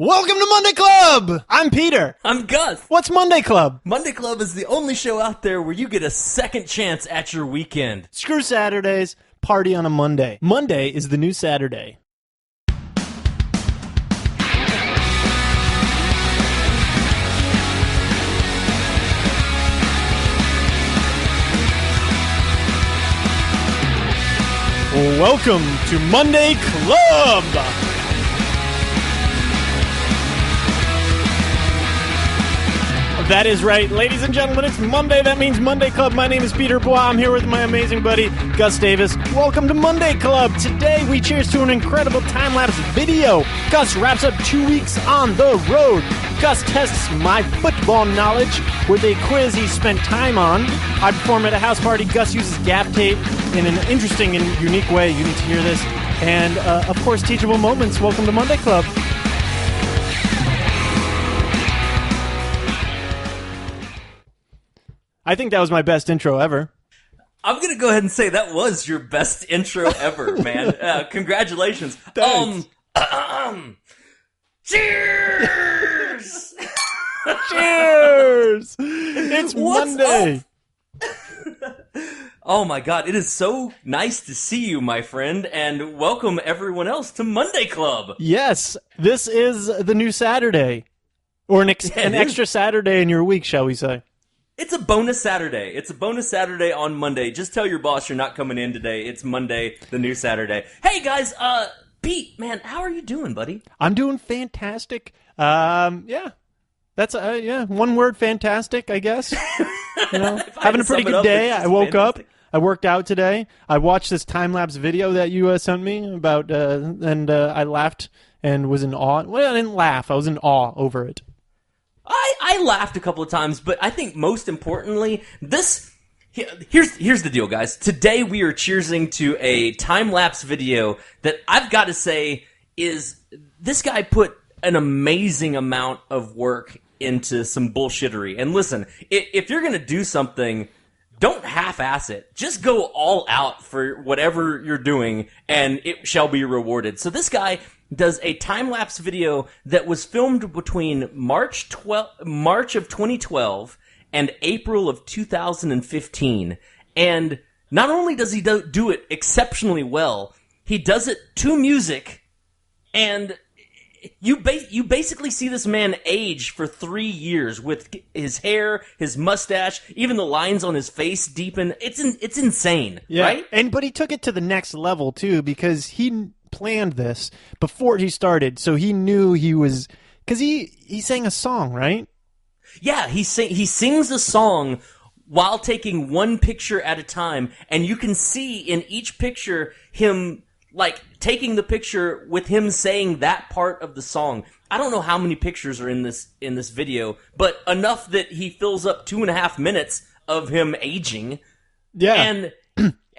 Welcome to Monday Club! I'm Peter. I'm Gus. What's Monday Club? Monday Club is the only show out there where you get a second chance at your weekend. Screw Saturdays, party on a Monday. Monday is the new Saturday. Welcome to Monday Club! That is right, ladies and gentlemen, it's Monday. That means Monday Club. My name is Peter Bois. I'm here with my amazing buddy, Gus Davis. Welcome to Monday Club. Today, we cheers to an incredible time-lapse video. Gus wraps up 2 weeks on the road. Gus tests my football knowledge with a quiz he spent time on. I perform at a house party. Gus uses gap tape in an interesting and unique way. You need to hear this. And, of course, teachable moments. Welcome to Monday Club. I think that was my best intro ever. I'm going to go ahead and say that was your best intro ever, man. Congratulations. Thanks. Cheers! Cheers! It's What's Monday. Oh my god, it is so nice to see you, my friend, and welcome everyone else to Monday Club. Yes, this is the new Saturday. Or an extra Saturday in your week, shall we say. It's a bonus Saturday. It's a bonus Saturday on Monday. Just tell your boss you're not coming in today. It's Monday, the new Saturday. Hey guys, Pete, man, how are you doing, buddy? I'm doing fantastic. Yeah. That's, one word, fantastic, I guess. You know, having a pretty good day. I woke up. I worked out today. I watched this time-lapse video that you sent me about, and I laughed and was in awe. Well, I didn't laugh. I was in awe over it. I laughed a couple of times, but I think most importantly, here's the deal, guys. Today we are cheersing to a time-lapse video that I've got to say is, this guy put an amazing amount of work into some bullshittery. And listen, if you're going to do something, don't half-ass it. Just go all out for whatever you're doing, and it shall be rewarded. So this guy does a time-lapse video that was filmed between March of 2012 and April of 2015. And not only does he do it exceptionally well, he does it to music, and you basically see this man age for 3 years with his hair, his mustache, even the lines on his face deepen. It's insane, Yeah. right? But he took it to the next level, too, because he planned this before he started, so he knew he was, because he sang a song, right? Yeah, he sings a song while taking one picture at a time, and you can see in each picture him like taking the picture with him saying that part of the song. I don't know how many pictures are in this video, but enough that he fills up 2.5 minutes of him aging. Yeah.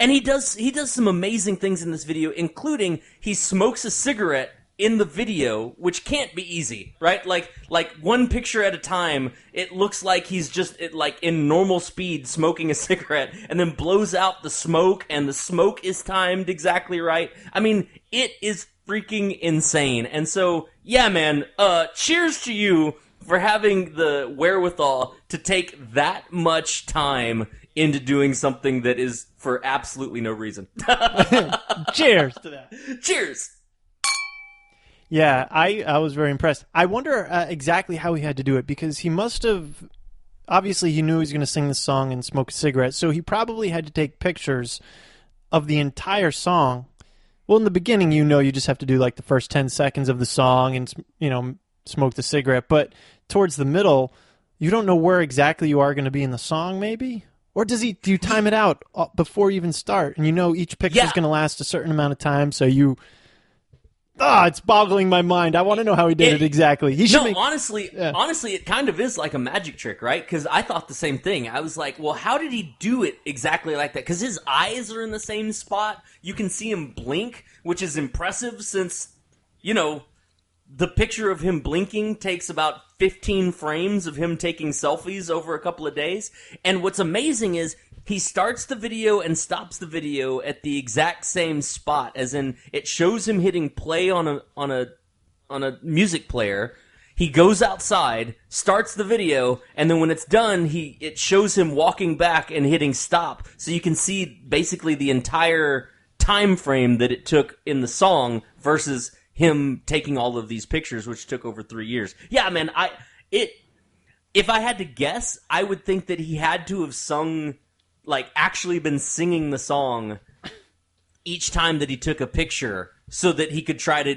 And he does some amazing things in this video, including he smokes a cigarette in the video, which can't be easy, right? Like one picture at a time, it looks like he's just in normal speed smoking a cigarette, and then blows out the smoke, and the smoke is timed exactly right. I mean, it is freaking insane. And so, yeah, man, cheers to you for having the wherewithal to take that much time into doing something that is for absolutely no reason. Cheers to that. Cheers! Yeah, I was very impressed. I wonder exactly how he had to do it, because he must have, obviously he knew he was going to sing the song and smoke a cigarette, so he probably had to take pictures of the entire song. Well, in the beginning, you just have to do like the first 10 seconds of the song and, smoke the cigarette, but towards the middle, you don't know where exactly you are going to be in the song, maybe? Or do you time it out before you even start? And each picture is going to last a certain amount of time, so it's boggling my mind. I want to know how he did it exactly. Honestly, it kind of is like a magic trick, right? Because I thought the same thing. I was like, well, how did he do it exactly like that? Because his eyes are in the same spot. You can see him blink, which is impressive since, the picture of him blinking takes about 15 frames of him taking selfies over a couple of days. And what's amazing is he starts the video and stops the video at the exact same spot, as in it shows him hitting play on a a music player. He goes outside, starts the video, and then when it's done, it shows him walking back and hitting stop, so you can see basically the entire time frame that it took in the song versus him taking all of these pictures, which took over 3 years. Yeah, man, if I had to guess, I would think that he had to have sung, like, actually been singing the song each time that he took a picture so that he could try to,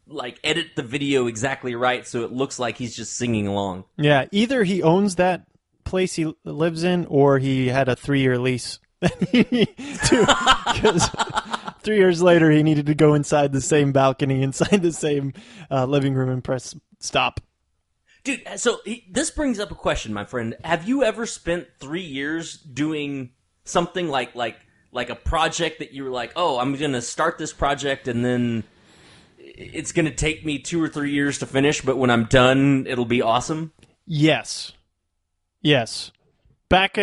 like, edit the video exactly right so it looks like he's just singing along. Yeah, either he owns that place he lives in or he had a 3-year lease. Because 3 years later he needed to go inside the same balcony, inside the same living room and press stop. Dude, so this brings up a question, my friend. Have you ever spent 3 years doing something like a project that you were like, oh, I'm going to start this project and then it's going to take me 2 or 3 years to finish, but when I'm done, it'll be awesome? Yes. What? Back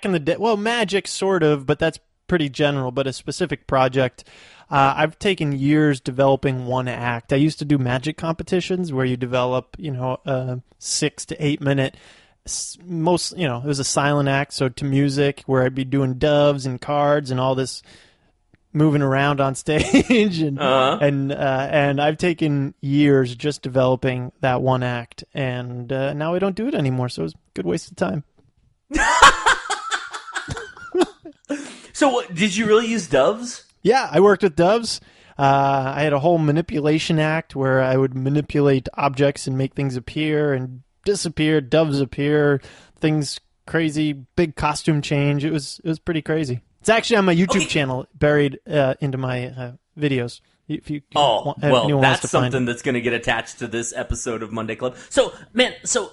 in the day, well, magic sort of, but that's pretty general, but a specific project. I've taken years developing one act. I used to do magic competitions where you develop, 6 to 8 minute, it was a silent act, so to music, where I'd be doing doves and cards and all this moving around on stage, and I've taken years just developing that one act, and now I don't do it anymore, so it was a good waste of time. So did you really use doves? Yeah, I worked with doves. I had a whole manipulation act where I would manipulate objects and make things appear and disappear. Doves appear, things crazy, big costume change. It was pretty crazy. It's actually on my YouTube channel, buried into my videos. If you that's something that's going to get attached to this episode of Monday Club. So, man, so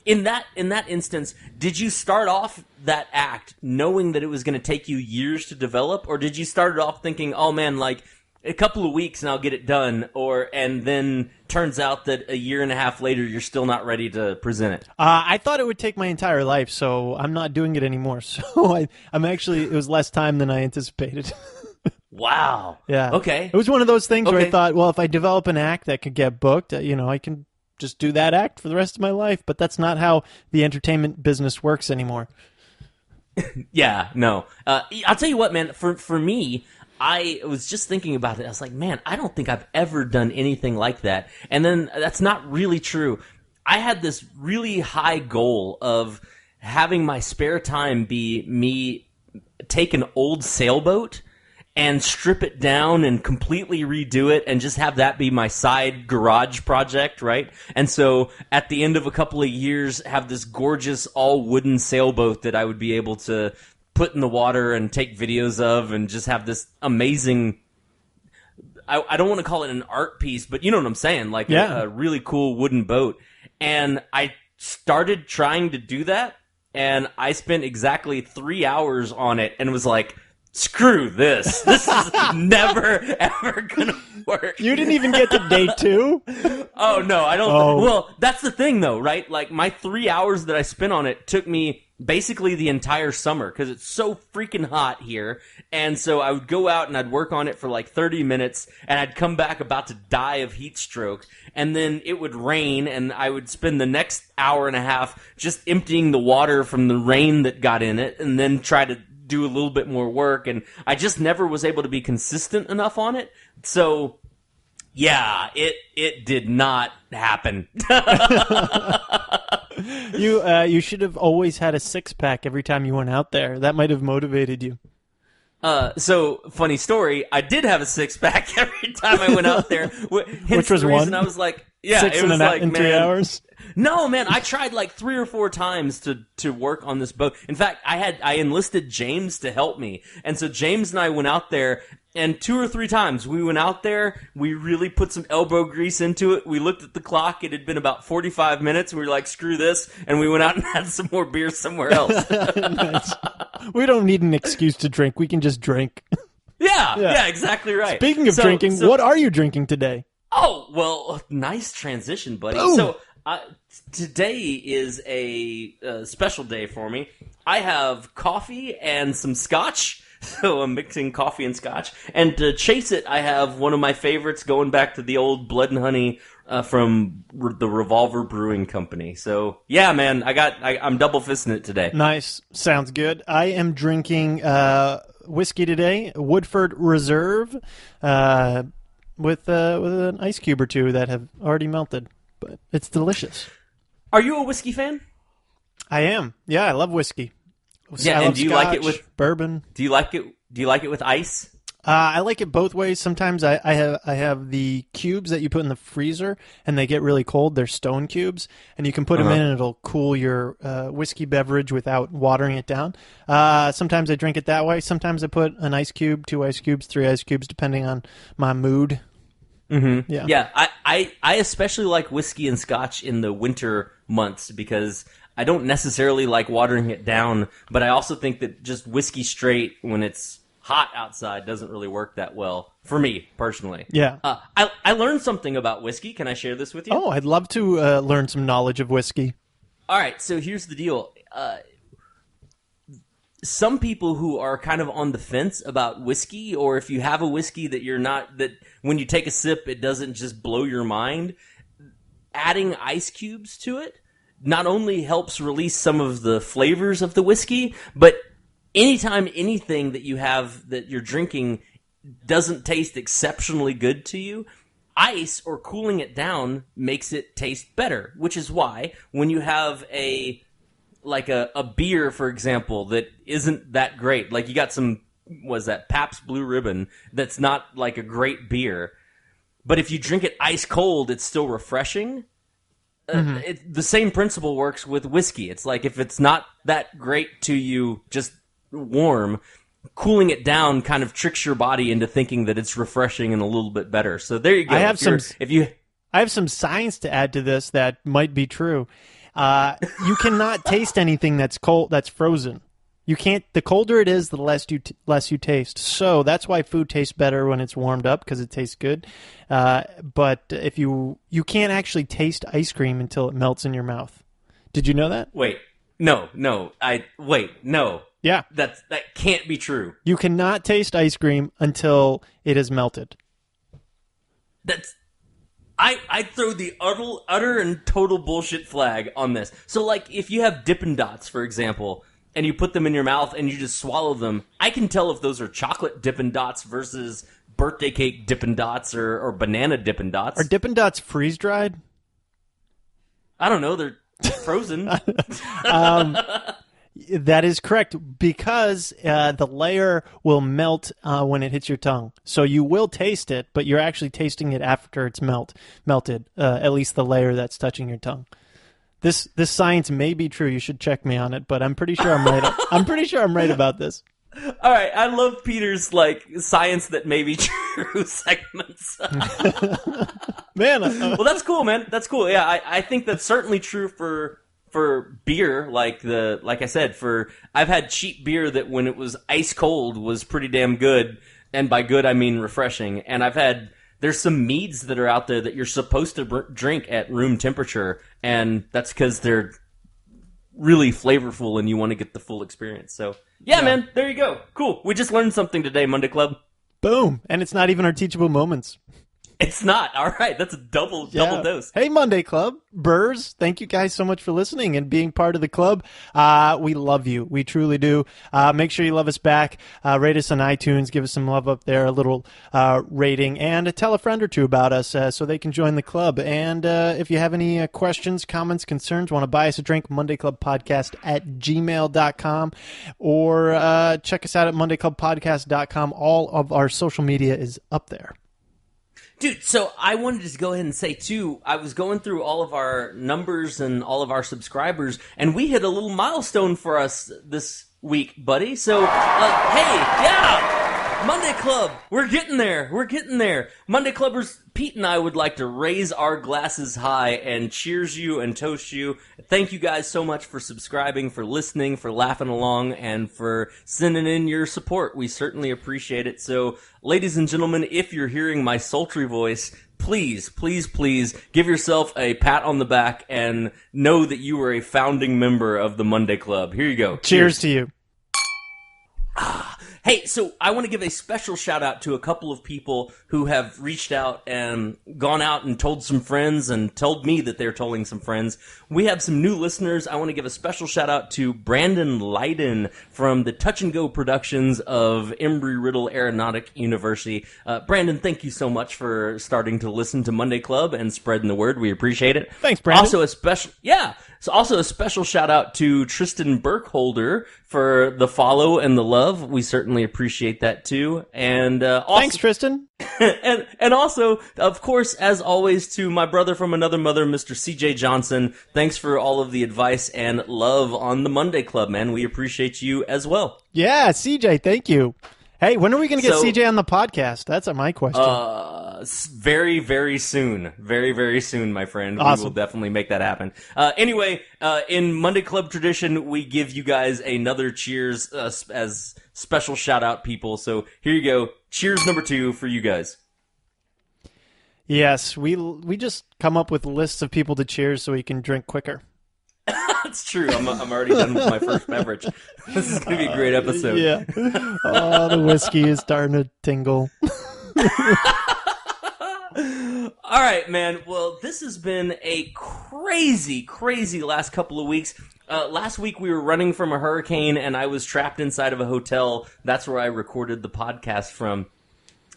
in that instance, did you start off that act knowing that it was going to take you years to develop, or did you start it off thinking, oh man, like a couple of weeks and I'll get it done, and then turns out that a year and a half later you're still not ready to present it? I thought it would take my entire life, so I'm not doing it anymore. So it was less time than I anticipated. Wow. Yeah. Okay. It was one of those things where I thought, well, if I develop an act that could get booked, I can just do that act for the rest of my life. But that's not how the entertainment business works anymore. Yeah, no. I'll tell you what, man, for me, I was just thinking about it. I was like, man, I don't think I've ever done anything like that. And then that's not really true. I had this really high goal of having my spare time be me take an old sailboat and strip it down and completely redo it and just have that be my side garage project, right? And so at the end of a couple of years, have this gorgeous all wooden sailboat that I would be able to put in the water and take videos of and just have this amazing, I don't want to call it an art piece, but you know what I'm saying? Like a really cool wooden boat. And I started trying to do that, and I spent exactly 3 hours on it and was like, screw this. This is never, ever going to work. You didn't even get to day 2? Oh, no, I don't. Well, that's the thing, though, right? Like, my 3 hours that I spent on it took me basically the entire summer because it's so freaking hot here. And so I would go out and I'd work on it for like 30 minutes, and I'd come back about to die of heat stroke. And then it would rain, and I would spend the next hour and a half just emptying the water from the rain that got in it, and then try to do a little bit more work, and I just never was able to be consistent enough on it. So, yeah, it did not happen. You should have always had a 6-pack every time you went out there. That might have motivated you. So, funny story, I did have a 6-pack every time I went out there. Which was the reason one? I was like, yeah, 6 it was like, in 3 hours? No, man, I tried like 3 or 4 times to work on this boat. In fact, I enlisted James to help me. And so James and I went out there, and 2 or 3 times we went out there, we really put some elbow grease into it. We looked at the clock, it had been about 45 minutes, and we were like, screw this, and we went out and had some more beer somewhere else. Nice. We don't need an excuse to drink, we can just drink. Yeah, exactly right. Speaking of drinking, what are you drinking today? Oh, well, nice transition, buddy. Boom. So, today is a special day for me. I have coffee and some scotch, So I'm mixing coffee and scotch. And to chase it, I have one of my favorites going back to the old Blood and Honey from the Revolver Brewing Company. So yeah, man, I'm double fisting it today. Nice. Sounds good. I am drinking whiskey today, Woodford Reserve, with an ice cube or two that have already melted. But it's delicious. Are you a whiskey fan? I am. Yeah, I love whiskey. Yeah, and do you like it with bourbon? Do you like it with ice? I like it both ways. Sometimes I have the cubes that you put in the freezer, and they get really cold. They're stone cubes, and you can put them in, and it'll cool your whiskey beverage without watering it down. Sometimes I drink it that way. Sometimes I put an ice cube, 2 ice cubes, 3 ice cubes, depending on my mood. Mm-hmm. Yeah. I especially like whiskey and scotch in the winter months because I don't necessarily like watering it down, but I also think that just whiskey straight when it's hot outside doesn't really work that well for me personally. Yeah. I learned something about whiskey. Can I share this with you? Oh, I'd love to learn some knowledge of whiskey. All right. So here's the deal. Some people who are kind of on the fence about whiskey, or if you have a whiskey that when you take a sip, it doesn't just blow your mind, adding ice cubes to it not only helps release some of the flavors of the whiskey, but anytime anything that you have that you're drinking doesn't taste exceptionally good to you, ice or cooling it down makes it taste better, which is why when you have a beer, for example, that isn't that great, like you got some, was that Pabst Blue Ribbon, that's not like a great beer, but if you drink it ice cold, it's still refreshing. The same principle works with whiskey. It's like if it's not that great to you, just warm, cooling it down kind of tricks your body into thinking that it's refreshing and a little bit better. So there you go. I have some science to add to this that might be true. You cannot taste anything that's cold, that's frozen. You can't. The colder it is, the less you taste. So that's why food tastes better when it's warmed up because it tastes good. But if you can't actually taste ice cream until it melts in your mouth. Did you know that? Wait, no. Yeah, that can't be true. You cannot taste ice cream until it is melted. I throw the utter and total bullshit flag on this. So, like, if you have Dippin' Dots, for example, and you put them in your mouth and you just swallow them, I can tell if those are chocolate Dippin' Dots versus birthday cake Dippin' Dots or banana Dippin' Dots. Are Dippin' Dots freeze-dried? I don't know. They're frozen. That is correct, because the layer will melt when it hits your tongue. So you will taste it, but you're actually tasting it after it's melted, at least the layer that's touching your tongue. This science may be true. You should check me on it, but I'm pretty sure I'm right. I'm pretty sure I'm right about this. All right, I love Peter's science that may be true segments. Man, well, that's cool, man. That's cool. Yeah, I think that's certainly true for beer. Like I said, I've had cheap beer that when it was ice cold was pretty damn good, and by good I mean refreshing. And there's some meads that are out there that you're supposed to drink at room temperature, and that's because they're really flavorful and you want to get the full experience. So, yeah, man, there you go. Cool. We just learned something today, Monday Club. Boom. And it's not even our teachable moments. It's not. All right. That's a double dose. Hey, Monday Club. Burrs, thank you guys so much for listening and being part of the club. We love you. We truly do. Make sure you love us back. Rate us on iTunes. Give us some love up there, a little rating, and tell a friend or two about us so they can join the club. And if you have any questions, comments, concerns, want to buy us a drink, mondayclubpodcast@gmail.com, or check us out at mondayclubpodcast.com. All of our social media is up there. Dude, so I wanted to go ahead and say, too, I was going through all of our numbers and all of our subscribers, and we hit a little milestone for us this week, buddy. So, hey, yeah! Monday Club, we're getting there. Monday Clubbers, Pete and I would like to raise our glasses high and cheers you and toast you. Thank you guys so much for subscribing, for listening, for laughing along, and for sending in your support. We certainly appreciate it. So, ladies and gentlemen, if you're hearing my sultry voice, please, please, please give yourself a pat on the back and know that you are a founding member of the Monday Club. Here you go. Cheers to you. Hey, so I want to give a special shout out to a couple of people who have reached out and gone out and told some friends and told me that they're telling some friends. We have some new listeners. I want to give a special shout out to Brandon Leiden from the Touch and Go productions of Embry-Riddle Aeronautic University. Brandon, thank you so much for starting to listen to Monday Club and spreading the word. We appreciate it. Thanks, Brandon. Also a special shout out to Tristan Burkholder for the follow and the love. We certainly appreciate that too. And also, thanks, Tristan. and also, of course, as always, to my brother from another mother, Mr. CJ Johnson. Thanks for all of the advice and love on the Monday Club, man. We appreciate you as well. Yeah, CJ, thank you. Hey, when are we going to get CJ on the podcast? That's my question. Very, very soon. Very, very soon, my friend. Awesome. We will definitely make that happen. Anyway, in Monday Club tradition, we give you guys another cheers as special shout-out people. So here you go. Cheers number 2 for you guys. Yes, we just come up with lists of people to cheers so we can drink quicker. That's true. I'm already done with my first beverage. This is going to be a great episode. Yeah. Oh, the whiskey is starting to tingle. All right, man. Well, this has been a crazy, crazy last couple of weeks. Last week we were running from a hurricane and I was trapped inside of a hotel. That's where I recorded the podcast from.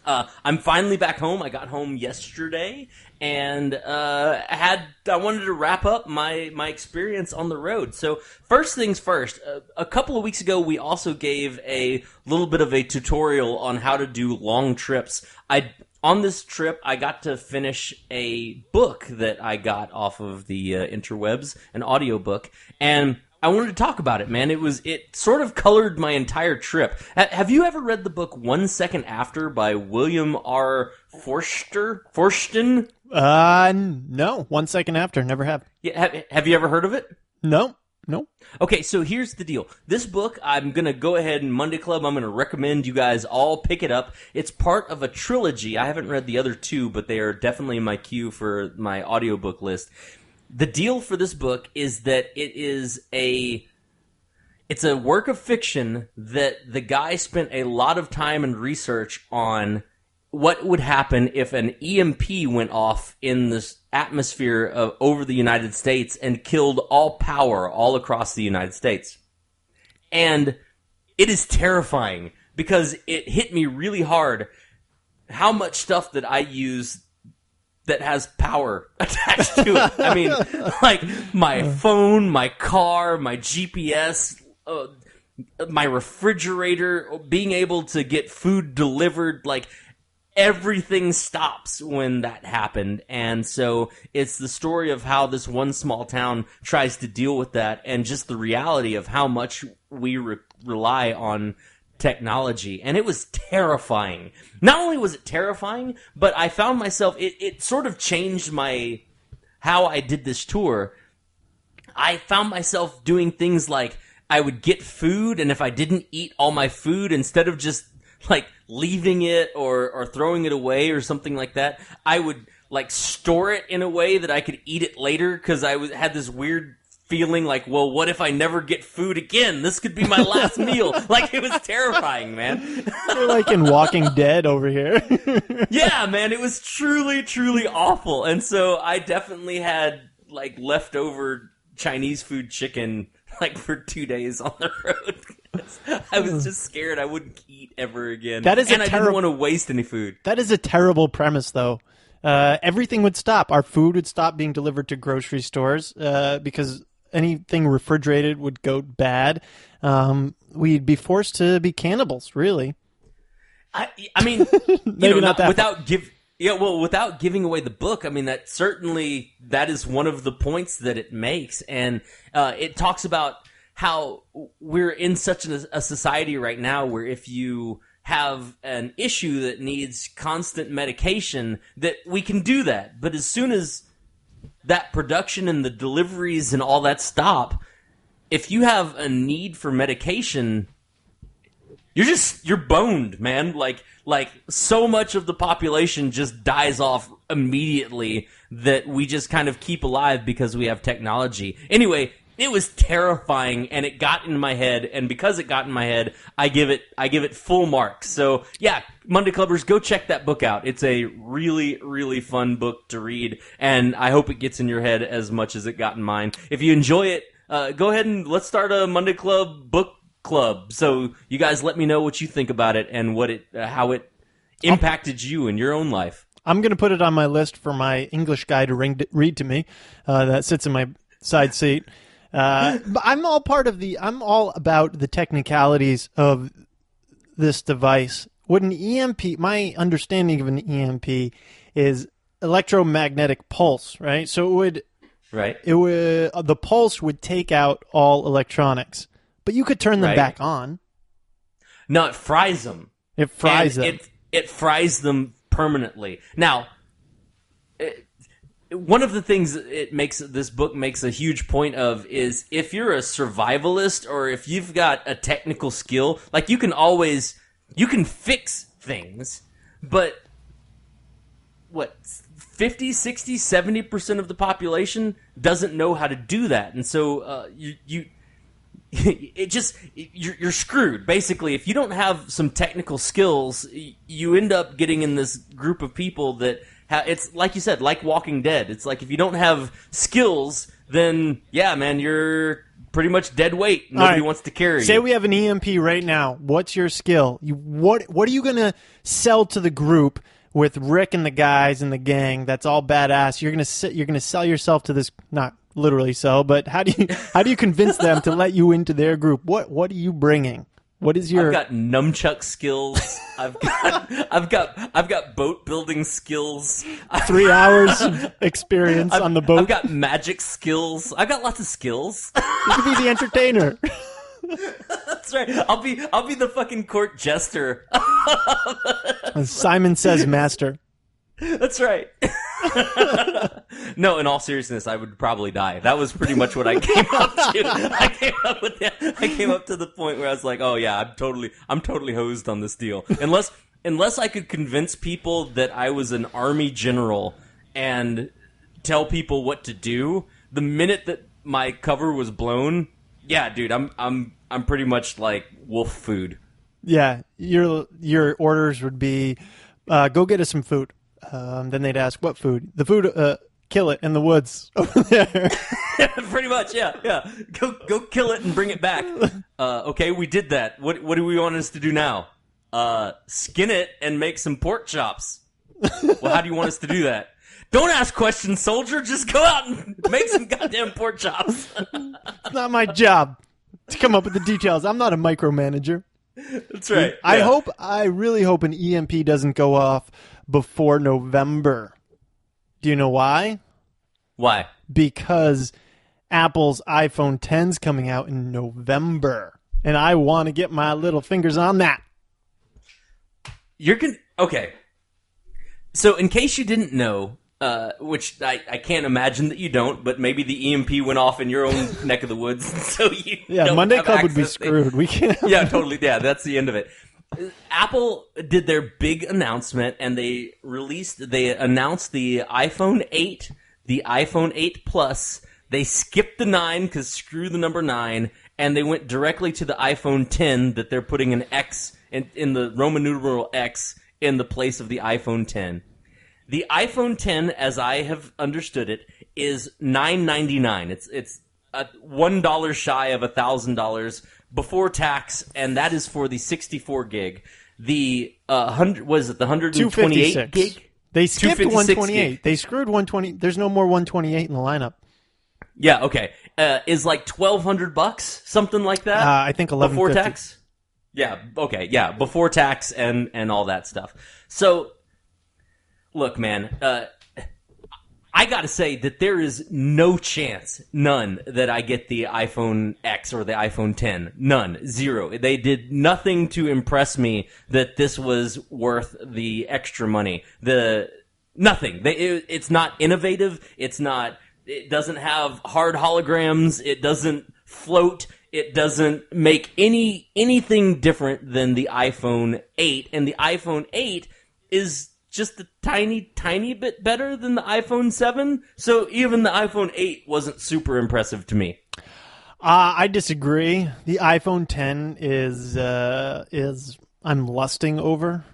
I'm finally back home. I got home yesterday, and I wanted to wrap up my experience on the road. So first things first, a couple of weeks ago, we also gave a little bit of a tutorial on how to do long trips. On this trip, I got to finish a book that I got off of the interwebs, an audiobook, and I wanted to talk about it, man. It sort of colored my entire trip. Have you ever read the book 1 Second After by William R. Forstchen? No. 1 Second After. Never have. Yeah, have you ever heard of it? No. Okay, so here's the deal. This book, I'm going to go ahead and Monday Club, I'm going to recommend you guys all pick it up. It's part of a trilogy. I haven't read the other 2, but they are definitely in my queue for my audiobook list. The deal for this book is that it's a work of fiction that the guy spent a lot of time and research on what would happen if an EMP went off in this atmosphere over the United States and killed all power all across the United States. And it is terrifying because it hit me really hard how much stuff that I use that has power attached to it. I mean, like my phone, my car, my GPS, my refrigerator, being able to get food delivered, like everything stops when that happened. And so it's the story of how this one small town tries to deal with that and just the reality of how much we rely on technology. And it was terrifying. Not only was it terrifying, but I found myself, it sort of changed how I did this tour. I found myself doing things like I would get food, and if I didn't eat all my food, instead of just like leaving it or throwing it away or something like that, I would like store it in a way that I could eat it later, because I had this weird feeling like, well, what if I never get food again? This could be my last meal. Like, it was terrifying, man. You're like in Walking Dead over here. Yeah, man, it was truly, truly awful. And so I definitely had like leftover Chinese food chicken like for 2 days on the road. I was just scared I wouldn't eat ever again. I didn't want to waste any food. That is a terrible premise, though. Everything would stop. Our food would stop being delivered to grocery stores because anything refrigerated would go bad. We'd be forced to be cannibals, really. I mean, Maybe not that without giving away the book, I mean, that is one of the points that it makes. And it talks about how we're in such a society right now where if you have an issue that needs constant medication, that we can do that. But as soon as that production and the deliveries and all that stop, if you have a need for medication, you're boned, man. Like so much of the population just dies off immediately that we just kind of keep alive because we have technology. Anyway, it was terrifying, and it got in my head. And because it got in my head, I give it full marks. So yeah, Monday Clubbers, go check that book out. It's a really, really fun book to read, and I hope it gets in your head as much as it got in mine. If you enjoy it, go ahead and let's start a Monday Club book club. So you guys let me know what you think about it and how it impacted you in your own life. I'm going to put it on my list for my English guy to read to me. That sits in my side seat. But I'm all about the technicalities of this device. What an EMP, my understanding of an EMP is electromagnetic pulse, right? So the pulse would take out all electronics, but you could turn them back on. No, it fries them. It fries them. It fries them permanently. Now, one of the things this book makes a huge point of is if you're a survivalist or if you've got a technical skill, like you can fix things, but 50, 60, 70% of the population doesn't know how to do that. And so you're screwed. Basically, if you don't have some technical skills, you end up getting in this group of people that it's like you said, like Walking Dead. It's like if you don't have skills, then yeah, man, you're pretty much dead weight. Nobody wants to carry you. Say we have an EMP right now. What's your skill? What are you gonna sell to the group with Rick and the guys and the gang? That's all badass. You're gonna sell yourself to this, not literally sell, but how do you convince them to let you into their group? What are you bringing? What is your? I've got nunchuck skills. I've got boat building skills. 3 hours experience on the boat. I've got magic skills. I've got lots of skills. You could be the entertainer. That's right. I'll be the fucking court jester. Simon Says Master. That's right. No, in all seriousness, I would probably die. That was pretty much what I came up to. I came up to the point where I was like, "Oh yeah, I'm totally hosed on this deal." Unless I could convince people that I was an army general and tell people what to do, the minute that my cover was blown, yeah, dude, I'm pretty much like wolf food. Yeah, your orders would be, go get us some food. Then they'd ask, what food? The food, kill it in the woods over there. Pretty much, yeah. Go kill it and bring it back. Okay, we did that. What do we want us to do now? Skin it and make some pork chops. Well, how do you want us to do that? Don't ask questions, soldier. Just go out and make some goddamn pork chops. It's not my job to come up with the details. I'm not a micromanager. That's right. I really hope an EMP doesn't go off before November. Do you know why? Why? Because Apple's iPhone 10's coming out in November, and I want to get my little fingers on that. Okay. So, in case you didn't know, which I can't imagine that you don't, but maybe the EMP went off in your own neck of the woods, so you don't Monday have Club would be access. screwed. We can't. Yeah, totally. Yeah, that's the end of it. Apple did their big announcement, and they announced the iPhone 8, the iPhone 8 Plus. They skipped the 9 because screw the number 9, and they went directly to the iPhone 10 that they're putting an X in the Roman numeral X in the place of the iPhone 10. The iPhone 10, as I have understood it, is $999. It's $1 shy of $1,000 before tax, and that is for the 64 gig. The 128 gig? They skipped 128. Gig. They screwed 120. There's no more 128 in the lineup. Yeah, okay. Is like $1,200, something like that? I think $1,150 before tax. Yeah, okay, yeah, before tax and all that stuff. So, look, man, I gotta say that there is no chance, none, that I get the iPhone X or the iPhone 10. None. Zero. They did nothing to impress me that this was worth the extra money. Nothing. It's not innovative. It doesn't have hard holograms. It doesn't float. It doesn't make anything different than the iPhone 8. And the iPhone 8 is just a tiny bit better than the iPhone 7. So even the iPhone 8 wasn't super impressive to me. I disagree. The iPhone 10 is I'm lusting over,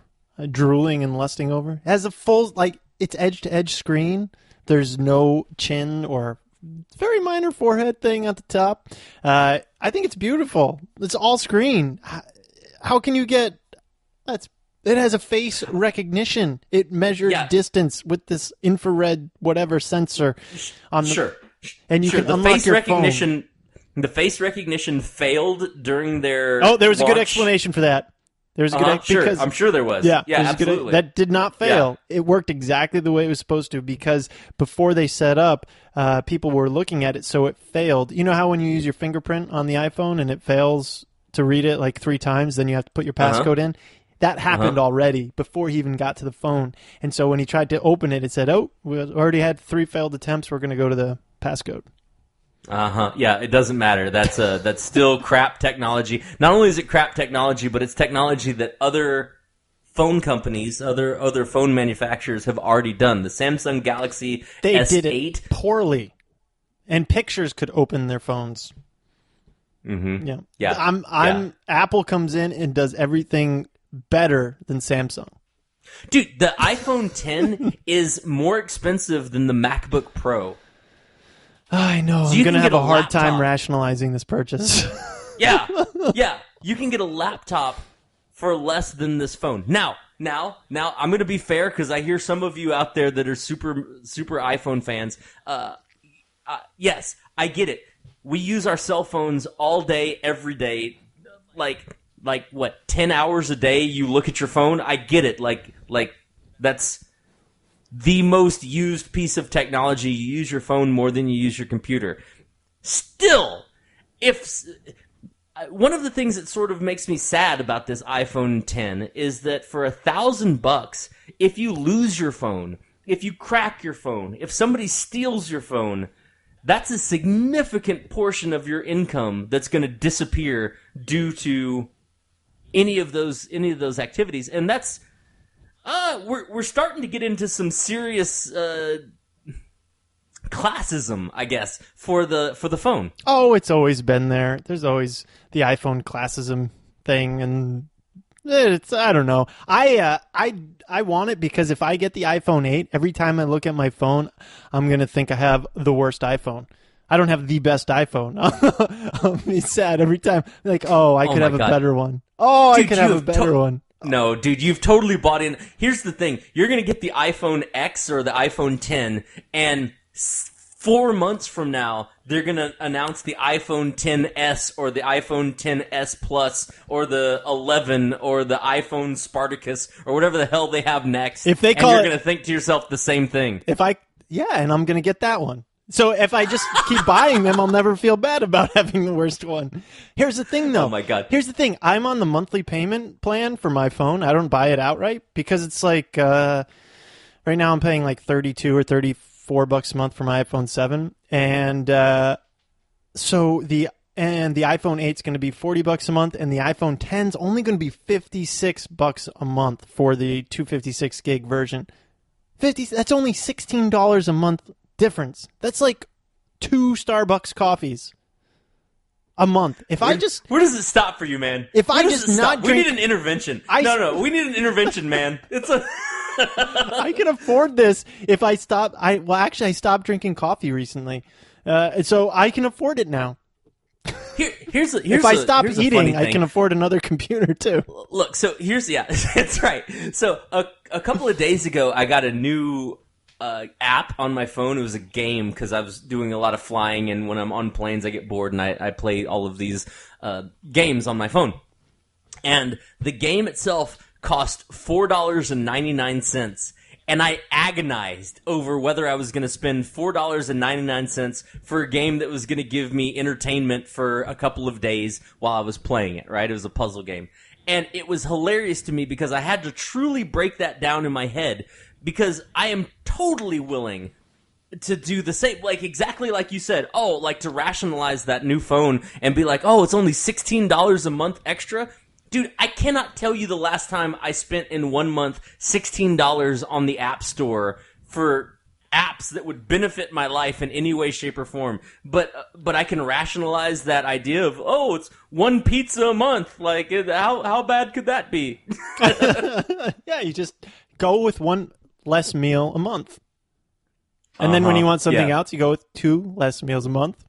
drooling and lusting over. It has a full it's edge to edge screen. There's no chin or very minor forehead thing at the top. I think it's beautiful. It's all screen. How can you get that's? It has a face recognition. It measures distance with this infrared whatever sensor on the and you can unlock face your recognition. phone. The face recognition failed during their there was launch. a good explanation for that. There was a good sure, I'm sure there was. Yeah, absolutely. That did not fail. Yeah. It worked exactly the way it was supposed to because before they set up, people were looking at it, so it failed. You know how when you use your fingerprint on the iPhone and it fails to read it like 3 times, then you have to put your passcode in? That happened already before he even got to the phone. And so when he tried to open it, it said, we already had 3 failed attempts. We're going to go to the passcode. Yeah, it doesn't matter. That's still crap technology. Not only is it crap technology, but it's technology that other phone companies, other phone manufacturers have already done. The Samsung Galaxy S8 did it poorly, and pictures could open their phones. Mm-hmm. Yeah. Apple comes in and does everything better than Samsung. Dude, the iPhone 10 is more expensive than the MacBook Pro. I know. So I'm going to have a hard laptop. time rationalizing this purchase. Yeah. You can get a laptop for less than this phone. Now, I'm going to be fair because I hear some of you out there that are super iPhone fans. Yes, I get it. We use our cell phones all day, every day. Like what, 10 hours a day you look at your phone? I get it. Like that's the most used piece of technology. You use your phone more than you use your computer. Still, if one of the things that sort of makes me sad about this iPhone 10 is that for $1,000, if you lose your phone, if you crack your phone, if somebody steals your phone, that's a significant portion of your income that's going to disappear due to any of those activities, and that's we're starting to get into some serious classism, I guess, for the phone. Oh, it's always been there. There's always the iPhone classism thing, and I don't know. I want it because if I get the iPhone 8, every time I look at my phone, I'm gonna think I have the worst iPhone. I don't have the best iPhone. I'll be sad every time. Like, I could have a better one. Dude, I could have a better one. No, dude, you've totally bought in. Here's the thing. You're going to get the iPhone X or the iPhone 10, and 4 months from now, they're going to announce the iPhone 10s or the iPhone 10s Plus or the 11 or the iPhone Spartacus or whatever the hell they have next. If they call you're going to think to yourself the same thing. And I'm going to get that one. So if I just keep buying them, I'll never feel bad about having the worst one. Here's the thing, though. Oh, my God. Here's the thing. I'm on the monthly payment plan for my phone. I don't buy it outright because it's like right now I'm paying like $32 or $34 a month for my iPhone 7. And so the iPhone 8 is going to be $40 a month, and the iPhone 10 is only going to be $56 a month for the 256 gig version. That's only $16 a month difference. That's like 2 Starbucks coffees a month. Where does it stop for you, man? If I just not drink, we need an intervention. No, we need an intervention, man. I can afford this if I stop. I stopped drinking coffee recently, so I can afford it now. If I stop eating, I can afford another computer too. Look, so that's right. So a couple of days ago, I got a new app on my phone. It was a game because I was doing a lot of flying, and when I'm on planes, I get bored, and I play all of these games on my phone. And the game itself cost $4.99, and I agonized over whether I was going to spend $4.99 for a game that was going to give me entertainment for a couple of days while I was playing it, right? It was a puzzle game. And it was hilarious to me because I had to truly break that down in my head, because I am totally willing to do the same, like exactly like you said. To rationalize that new phone and be like, it's only $16 a month extra. Dude, I cannot tell you the last time I spent in 1 month $16 on the App Store for apps that would benefit my life in any way, shape, or form. But I can rationalize that idea of, oh, it's one pizza a month. Like, how bad could that be? Yeah, you just go with one less meal a month. And then when you want something else, you go with 2 less meals a month.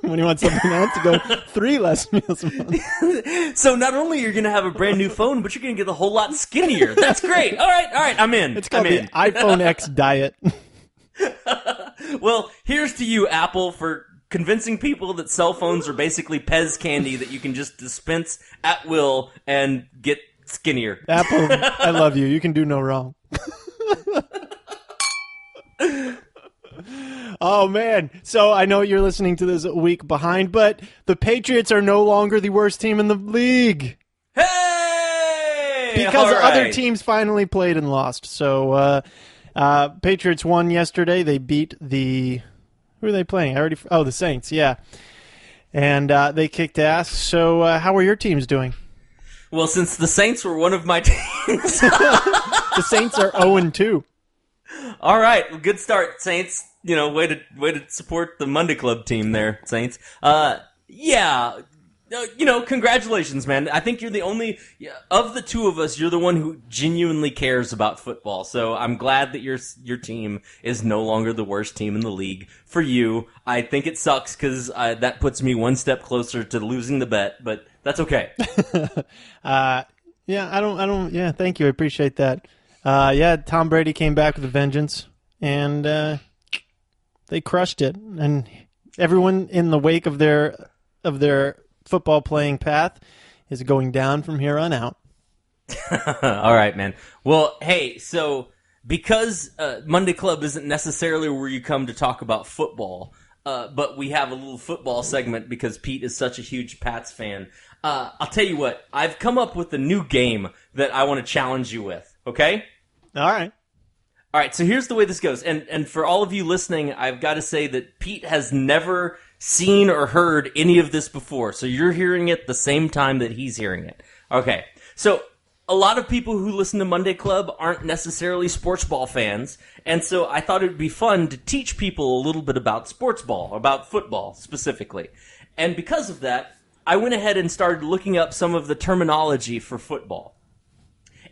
When you want something else, you go 3 less meals a month. So not only are you going to have a brand new phone, but you're going to get a whole lot skinnier. That's great. All right, I'm in. It's called the iPhone X diet. Well, here's to you, Apple, for convincing people that cell phones are basically Pez candy that you can just dispense at will and get skinnier. Apple, I love you. You can do no wrong. Oh, man. So I know you're listening to this a week behind, but the Patriots are no longer the worst team in the league. Hey! Because All right. other teams finally played and lost. So Patriots won yesterday. They beat the... Who are they playing? the Saints, yeah. And they kicked ass. So how are your teams doing? Well, since the Saints were one of my teams... The Saints are 0-2. All right, well, good start, Saints. Way to support the Monday Club team there, Saints. Congratulations, man. I think you're the only of the two of us. You're the one who genuinely cares about football. So I'm glad that your team is no longer the worst team in the league. For you, I think it sucks because that puts me one step closer to losing the bet, but that's okay. Yeah, thank you. I appreciate that. Tom Brady came back with a vengeance, and they crushed it. And everyone in the wake of their football playing path is going down from here on out. All right, man. Well, hey, so because Monday Club isn't necessarily where you come to talk about football, but we have a little football segment because Pete is such a huge Pats fan. I'll tell you what, I've come up with a new game that I want to challenge you with, okay? All right. All right, so here's the way this goes. And for all of you listening, I've got to say that Pete has never seen or heard any of this before. So you're hearing it the same time that he's hearing it. Okay, so a lot of people who listen to Monday Club aren't necessarily sports ball fans. And so I thought it would be fun to teach people a little bit about sports ball, about football specifically. And because of that, I went ahead and started looking up some of the terminology for football.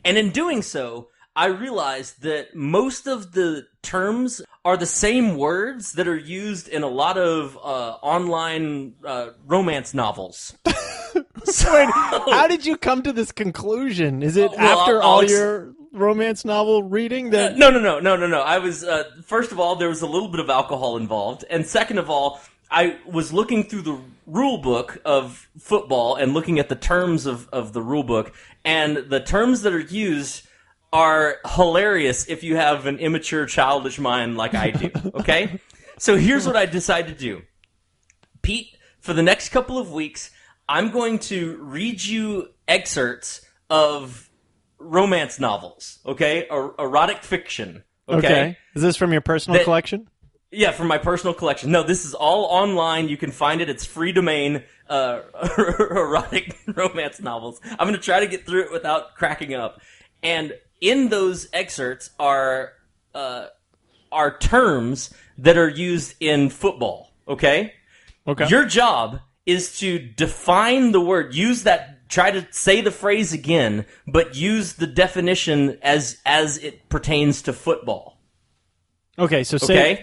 And in doing so, I realized that most of the terms are the same words that are used in a lot of online romance novels. Wait, how did you come to this conclusion? Is it after all your romance novel reading? That No. I was first of all, there was a little bit of alcohol involved, and second of all, I was looking through the rule book of football and looking at the terms of the rule book, and the terms that are used are hilarious if you have an immature, childish mind like I do, okay? So here's what I decided to do. Pete, for the next couple of weeks, I'm going to read you excerpts of romance novels, okay? Erotic fiction, okay? Is this from your personal collection? Yeah, from my personal collection. No, this is all online. You can find it. It's free domain, erotic romance novels. I'm going to try to get through it without cracking up. And in those excerpts are terms that are used in football, okay? Okay. Your job is to define the word, try to say the phrase again, but use the definition as it pertains to football. Okay, so say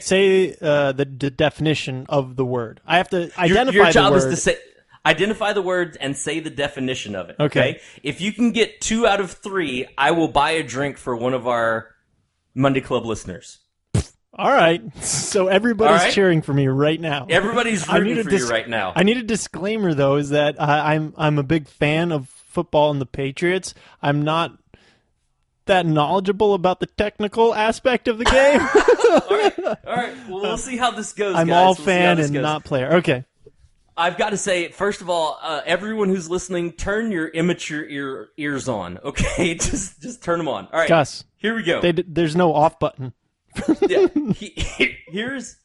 the definition of the word. I have to identify your job the word. is to identify the word and say the definition of it. Okay. If you can get 2 out of 3, I will buy a drink for one of our Monday Club listeners. All right. So everybody's cheering for me right now. Everybody's rooting for you right now. I need a disclaimer though, is that I'm a big fan of football and the Patriots. I'm not that knowledgeable about the technical aspect of the game. All right. Well, we'll see how this goes. I'm guys. all we'll fan and not player. Okay. I've got to say, first of all, everyone who's listening, turn your immature ears on, okay? just turn them on. All right, Gus, here we go. There's no off button. Yeah, here's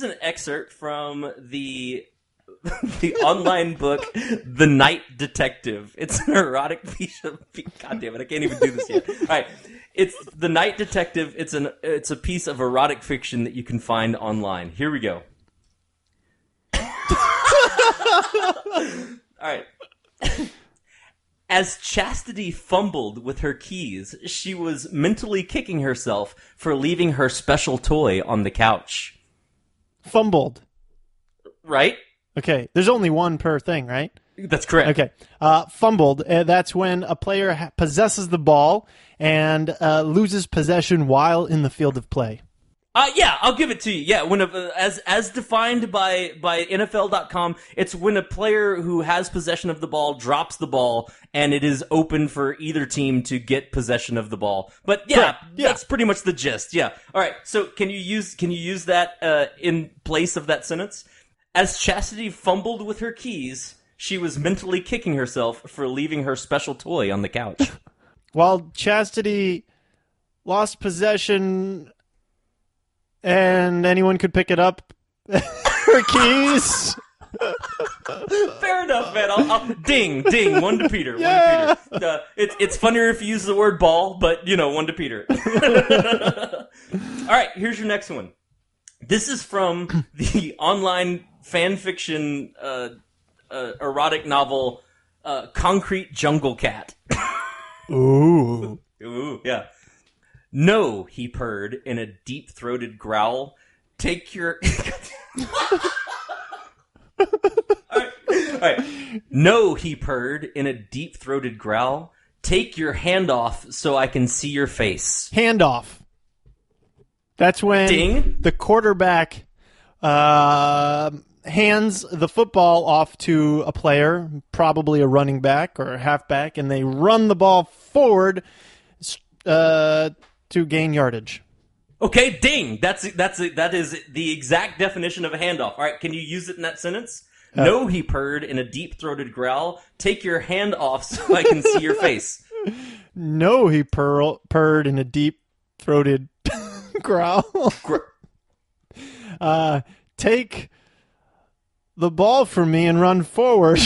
an excerpt from the online book, The Night Detective. It's an erotic piece of... God damn it, I can't even do this yet. All right, It's The Night Detective. It's a piece of erotic fiction that you can find online. Here we go. All right. As Chastity fumbled with her keys, she was mentally kicking herself for leaving her special toy on the couch. Fumbled. Right? Okay. There's only one per thing, right? That's correct. Okay. Fumbled. That's when a player possesses the ball and loses possession while in the field of play. Yeah, I'll give it to you. Yeah, when as defined by NFL.com, it's when a player who has possession of the ball drops the ball and it is open for either team to get possession of the ball. But yeah, that's pretty much the gist. Yeah. All right. So can you use that in place of that sentence? As Chastity fumbled with her keys, she was mentally kicking herself for leaving her special toy on the couch. While Chastity lost possession and anyone could pick it up, her keys. Fair enough, man. I'll ding, one to Peter. Yeah. One to Peter. It's funnier if you use the word ball, but one to Peter. All right, here's your next one. This is from the online fan fiction erotic novel Concrete Jungle Cat. Ooh, yeah. No, he purred in a deep-throated growl. Take your... All right. No, he purred in a deep-throated growl. Take your hand off so I can see your face. Handoff. That's when the quarterback hands the football off to a player, probably a running back or a halfback, and they run the ball forward to gain yardage. Okay, ding. That is the exact definition of a handoff. All right, can you use it in that sentence? No, he purred in a deep-throated growl. Take your hand off so I can see your face. No, he purred in a deep-throated growl. Take the ball from me and run forward.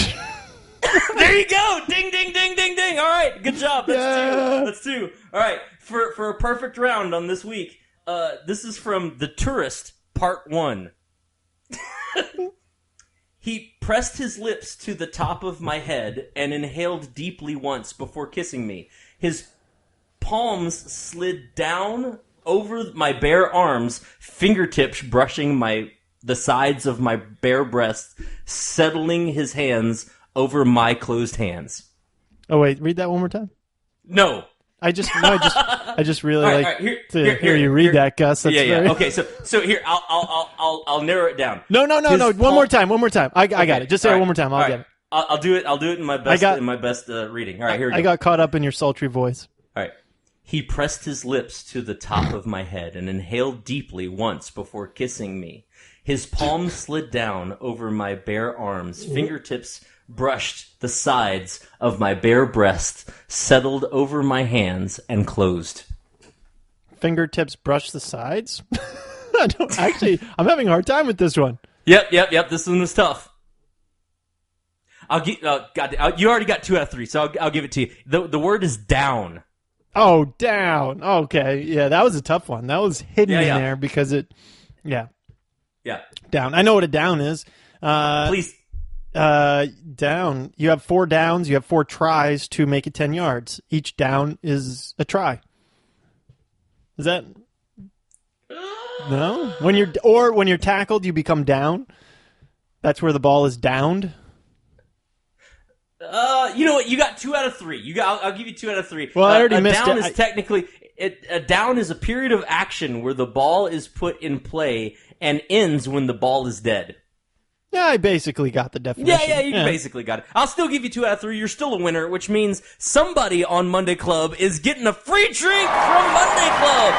There you go. Ding, ding, ding, ding, ding. All right, good job. That's two. All right, for a perfect round on this week, this is from The Tourist, Part 1. He pressed his lips to the top of my head and inhaled deeply once before kissing me. His palms slid down over my bare arms, fingertips brushing the sides of my bare breast, settling his hands over my closed hands. Oh wait, read that one more time. No. I just really hear you read that, Gus. That's yeah. Okay, so here I'll narrow it down. No. One more time. I got it. Just say it one more time. I'll get it. I'll do it in my best reading. All right, here we go. I got caught up in your sultry voice. All right. He pressed his lips to the top of my head and inhaled deeply once before kissing me. His palms slid down over my bare arms, fingertips brushed the sides of my bare breast, settled over my hands, and closed. Fingertips brush the sides? I'm having a hard time with this one. Yep. This one was tough. You already got 2 out of 3, so I'll give it to you. The word is down. Oh, down. Okay. Yeah, that was a tough one. That was hidden in there because it... Yeah. Yeah. Down. I know what a down is. Please. Down. You have 4 downs. You have 4 tries to make it 10 yards. Each down is a try. Is that... No? When you're tackled, you become down. That's where the ball is downed. You know what? You got 2 out of 3. I'll give you 2 out of 3. Well, I already missed down it. Is technically a down is a period of action where the ball is put in play and ends when the ball is dead. Yeah, I basically got the definition. Yeah, you basically got it. I'll still give you 2 out of 3. You're still a winner, which means somebody on Monday Club is getting a free drink from Monday Club.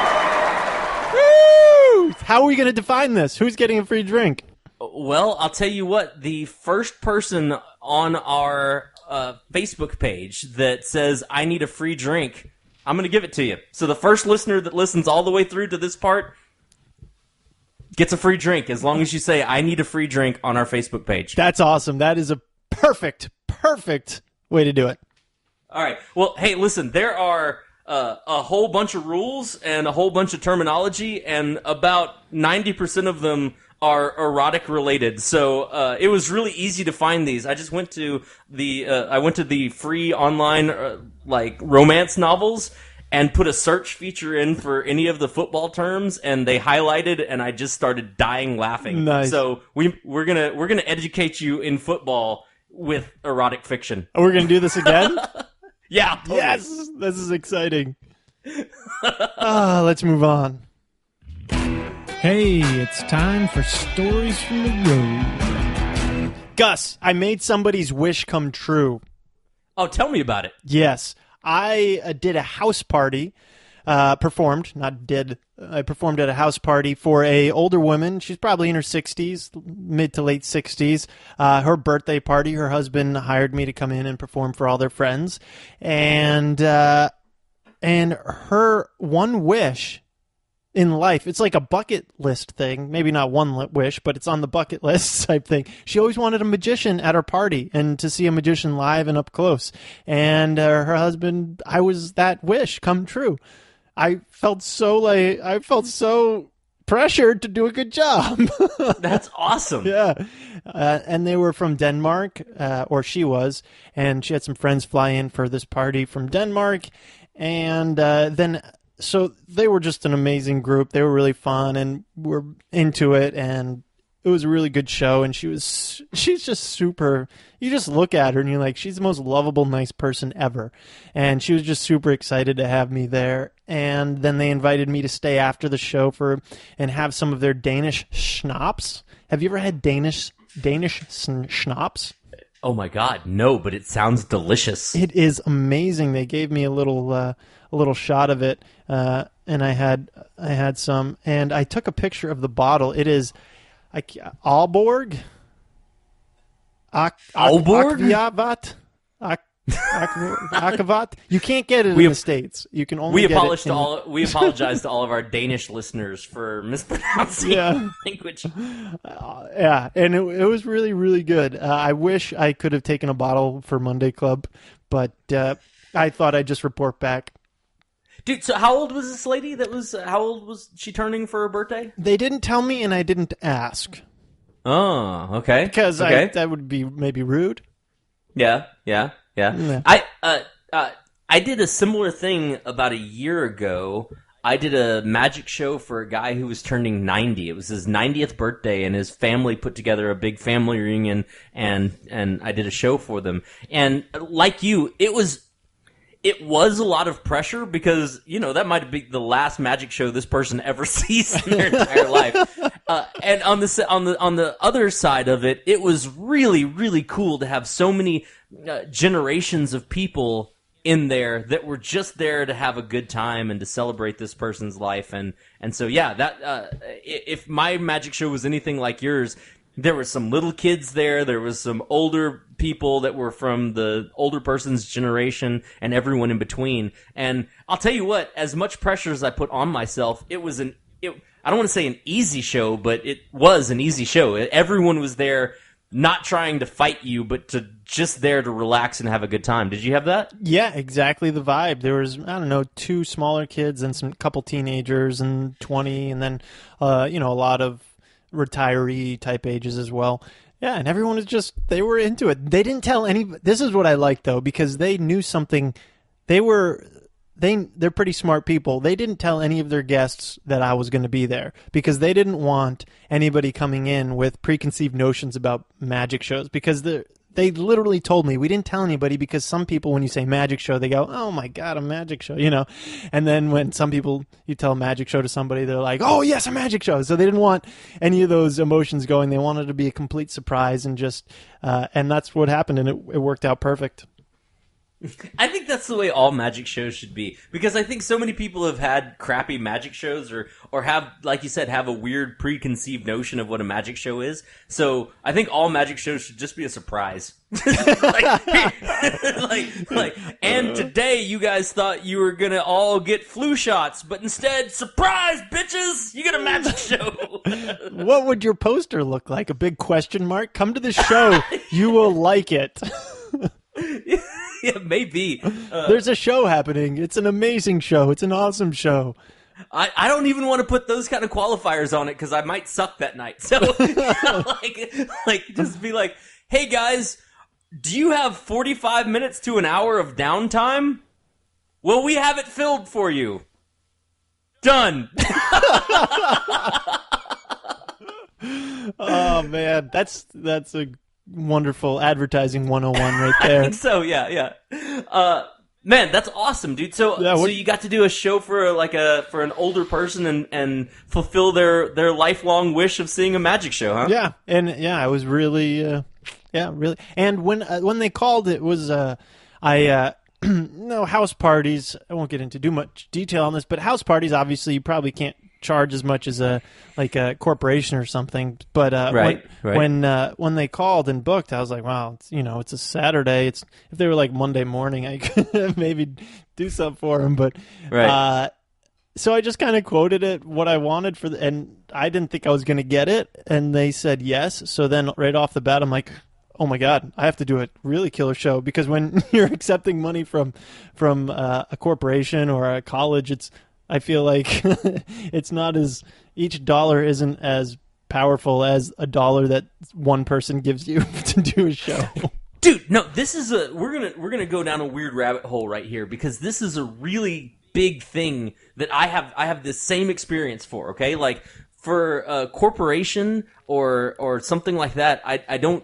Woo! How are we going to define this? Who's getting a free drink? Well, I'll tell you what. The first person on our Facebook page that says, I need a free drink, I'm going to give it to you. So the first listener that listens all the way through to this part gets a free drink, as long as you say, I need a free drink on our Facebook page. That's awesome. That is a perfect way to do it. All right. Well, hey, listen, there are a whole bunch of rules and a whole bunch of terminology, and about 90% of them are erotic related. So it was really easy to find these. I just went to the free online like romance novels and put a search feature in for any of the football terms, and they highlighted, and I just started dying laughing. Nice. So we're gonna educate you in football with erotic fiction. We're gonna do this again. Yeah. Totally. Yes, this is exciting. Let's move on. Hey, it's time for Stories from the Road. Gus, I made somebody's wish come true. Oh, tell me about it. Yes, I did a house party. I performed at a house party for a older woman. She's probably in her 60s, mid to late 60s. Her birthday party, her husband hired me to come in and perform for all their friends. And her one wish in life, it's like a bucket list thing. Maybe not one wish, but it's on the bucket list type thing. She always wanted a magician at her party and to see a magician live and up close. And her husband, I was that wish come true. I felt so pressured to do a good job. That's awesome. Yeah. And they were from Denmark, or she was, and she had some friends fly in for this party from Denmark. And so they were just an amazing group. They were really fun, and we're into it, and it was a really good show. And she's just super, you just look at her and you're like, she's the most lovable, nice person ever. And she was just super excited to have me there. And then they invited me to stay after the show and have some of their Danish schnapps. Have you ever had Danish schnapps? Oh my God, no! But it sounds delicious. It is amazing. They gave me a little shot of it, and I had some, and I took a picture of the bottle. It is Aalborg. Aalborg? Akhavat. You can't get it in the States. You can only we get apologize it we apologize to all of our Danish listeners for mispronouncing language. Yeah, and it was really, really good. I wish I could have taken a bottle for Monday Club, but I thought I'd just report back. Dude, so how old was this lady? How old was she turning for her birthday? They didn't tell me, and I didn't ask. Oh, okay. Because that would be maybe rude. Yeah. I did a similar thing about a year ago. I did a magic show for a guy who was turning 90. It was his 90th birthday, and his family put together a big family reunion, and I did a show for them. And like you, it was a lot of pressure because, that might be the last magic show this person ever sees in their entire life. And on the other side of it, it was really, really cool to have so many generations of people in there that were just there to have a good time and to celebrate this person's life. And so, yeah, that if my magic show was anything like yours, there were some little kids there. There was some older people that were from the older person's generation and everyone in between. And I'll tell you what, as much pressure as I put on myself, I don't want to say an easy show, but it was an easy show. Everyone was there not trying to fight you, but just there to relax and have a good time. Did you have that? Yeah, exactly the vibe. There was, 2 smaller kids and some couple teenagers and 20, and then, a lot of retiree type ages as well. Yeah, and everyone was they were into it. They didn't tell this is what I like though, because they knew something. They're pretty smart people. They didn't tell any of their guests that I was going to be there because they didn't want anybody coming in with preconceived notions about magic shows, because they literally told me, we didn't tell anybody, because some people, when you say magic show, they go, oh my God, a magic show, And then when some people, you tell a magic show to somebody, they're like, oh yes, a magic show. So they didn't want any of those emotions going. They wanted it to be a complete surprise, and and that's what happened, and it worked out perfect. I think that's the way all magic shows should be, because I think so many people have had crappy magic shows or have, like you said, have a weird preconceived notion of what a magic show is. So I think all magic shows should just be a surprise. And today you guys thought you were gonna all get flu shots, but instead, surprise, bitches, you get a magic show. What would your poster look like? A big question mark? Come to the show. You will like it. Yeah, maybe. There's a show happening. It's an amazing show. It's an awesome show. I don't even want to put those kind of qualifiers on it because I might suck that night. So, like, just be like, hey guys, do you have 45 minutes to an hour of downtime? Well, we have it filled for you. Done. Oh man, that's a wonderful advertising 101 right there. I think so, yeah. Man, that's awesome, dude. So, Yeah, so you got to do a show for an older person and fulfill their lifelong wish of seeing a magic show, huh? Yeah, and I was really, really. And when they called, it was no house parties. I won't get into too much detail on this, but house parties, obviously, you probably can't charge as much as a corporation or something. But Right. when they called and booked, I was like, wow, it's a Saturday. If they were like Monday morning, I could maybe do something for them. But Right. so I just kind of quoted it what I wanted and I didn't think I was going to get it, and they said yes. So then right off the bat, I'm like, oh my God, I have to do a really killer show, because when you're accepting money from a corporation or a college, I feel like it's not each dollar isn't as powerful as a dollar that one person gives you to do a show. Dude, no, this is we're gonna go down a weird rabbit hole right here, because this is a really big thing that I have the same experience for. Okay, like for a corporation or something like that, I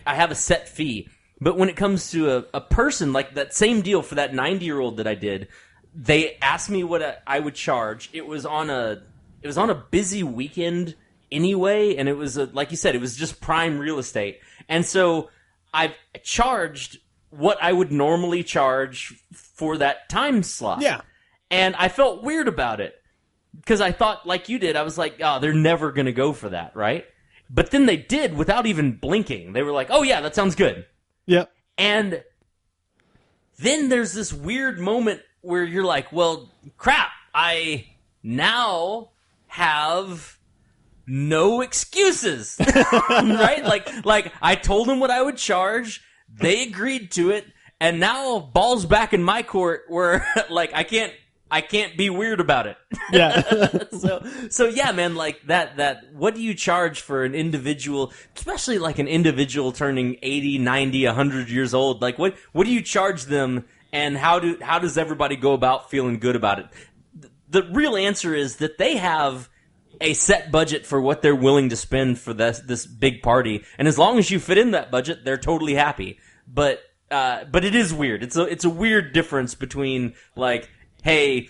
have a set fee. But when it comes to a person, like that same deal for that 90-year-old that I did, they asked me what I would charge. It was on a busy weekend anyway, and it was like you said, it was just prime real estate. And so I charged what I would normally charge for that time slot. Yeah. And I felt weird about it, because I thought, like you did, I was like, oh, they're never going to go for that, right? But then they did without even blinking. They were like, oh yeah, that sounds good. Yep. And then there's this weird moment where you're like, well, crap, I now have no excuses, right? Like I told them what I would charge, they agreed to it, and now ball's back in my court where like I can't be weird about it. Yeah. So yeah, man, like that what do you charge for an individual, especially like an individual turning 80, 90, 100 years old? Like what do you charge them, and how does everybody go about feeling good about it? The real answer is that they have a set budget for what they're willing to spend for this big party, and as long as you fit in that budget, they're totally happy. But it is weird. It's a weird difference between like, hey,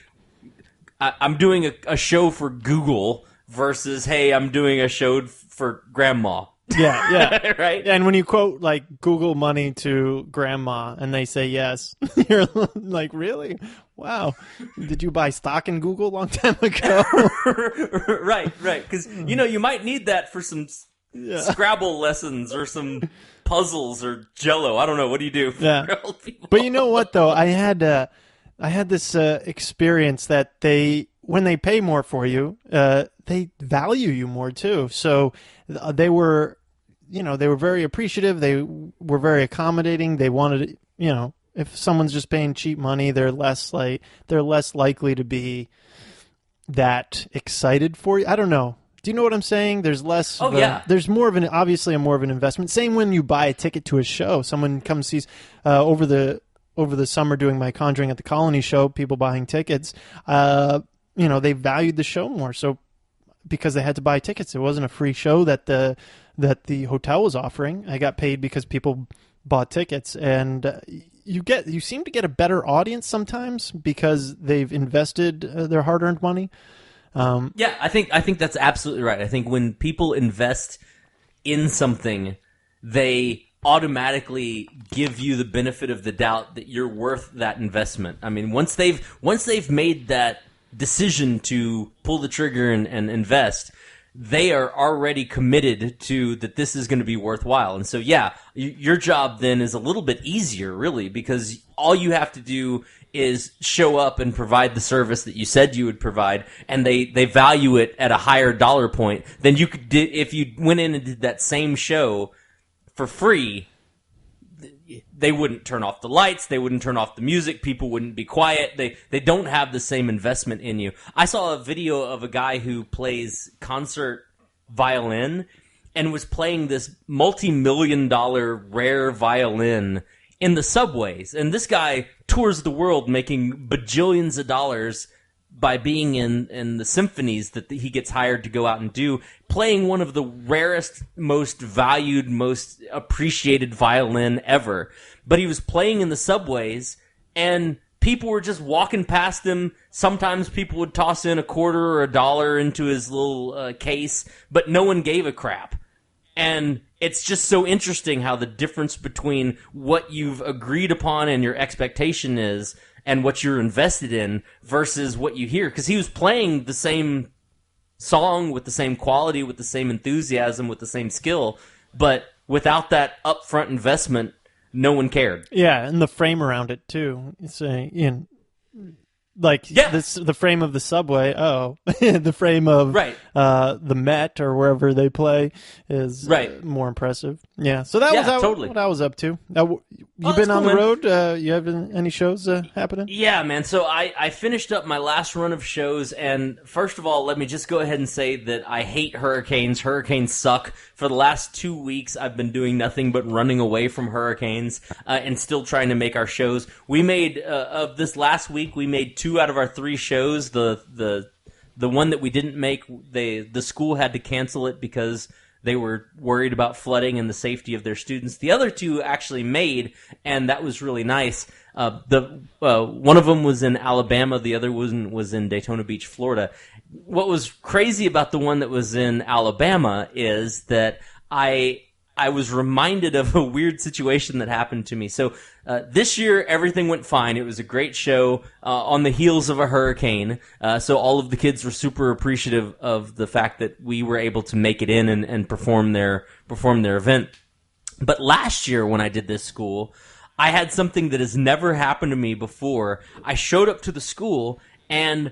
I'm doing a show for Google versus, hey, I'm doing a show for grandma. Yeah. Right? And when you quote like Google money to grandma and they say yes, you're like, really? Wow. Did you buy stock in Google a long time ago? Right. Because, you might need that for some Scrabble lessons or some puzzles or Jell-O. I don't know. What do you do for old people? But you know what, though? I had this experience that when they pay more for you, they value you more too. So they were very appreciative. They were very accommodating. They wanted, if someone's just paying cheap money, they're less likely to be that excited for you. I don't know. Do you know what I'm saying? There's less. There's more of obviously more of an investment. Same when you buy a ticket to a show. Someone comes sees over the summer doing my Conjuring at the Colony show, people buying tickets, they valued the show more. So because they had to buy tickets, it wasn't a free show that the hotel was offering. I got paid because people bought tickets, and you seem to get a better audience sometimes because they've invested their hard-earned money. Yeah, I think that's absolutely right. I think when people invest in something, they automatically give you the benefit of the doubt that you're worth that investment. I mean, once they've made that decision to pull the trigger and invest, they are already committed to that this is going to be worthwhile. And so, yeah, your job then is a little bit easier, really, because all you have to do is show up and provide the service that you said you would provide, and they value it at a higher dollar point than you could if you went in and did that same show for free. they wouldn't turn off the lights, they wouldn't turn off the music, people wouldn't be quiet. They don't have the same investment in you. I saw a video of a guy who plays concert violin and was playing this multi-million-dollar rare violin in the subways. And this guy tours the world making bajillions of dollars by being in the symphonies that he gets hired to go out and do, playing one of the rarest, most valued, most appreciated violin ever. But he was playing in the subways, and people were just walking past him. Sometimes people would toss in a quarter or $1 into his little case, but no one gave a crap. And it's just so interesting how the difference between what you've agreed upon and your expectation is and what you're invested in versus what you hear. Because he was playing the same song with the same quality, with the same enthusiasm, with the same skill, but without that upfront investment, no one cared. Yeah, and the frame around it too. It's the frame of the subway. Oh, the frame of the Met or wherever they play is more impressive. Yeah, so that was totally what I was up to. You've been on the road? You have any shows happening? Yeah, man. So I finished up my last run of shows, and first of all, let me just go ahead and say that I hate hurricanes. Hurricanes suck. For the last 2 weeks, I've been doing nothing but running away from hurricanes and still trying to make our shows. We made of this last week, we made 2 out of our 3 shows. The one that we didn't make, the school had to cancel it because they were worried about flooding and the safety of their students. The other 2 actually made, and that was really nice. One of them was in Alabama. The other one was in Daytona Beach, Florida. What was crazy about the one that was in Alabama is that I was reminded of a weird situation that happened to me. So this year, everything went fine. It was a great show on the heels of a hurricane. So all of the kids were super appreciative of the fact that we were able to make it in and perform their event. But last year, when I did this school, I had something that has never happened to me before. I showed up to the school, and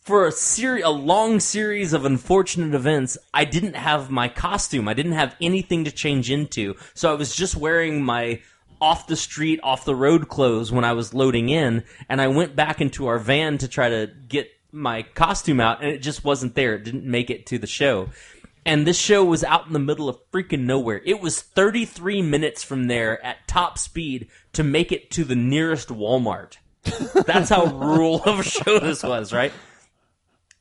for a long series of unfortunate events, I didn't have my costume. I didn't have anything to change into. So I was just wearing my off-the-street, off-the-road clothes when I was loading in, and I went back into our van to try to get my costume out, and it just wasn't there. It didn't make it to the show. And this show was out in the middle of freaking nowhere. It was 33 minutes from there at top speed to make it to the nearest Walmart. That's how rural of a show this was, right?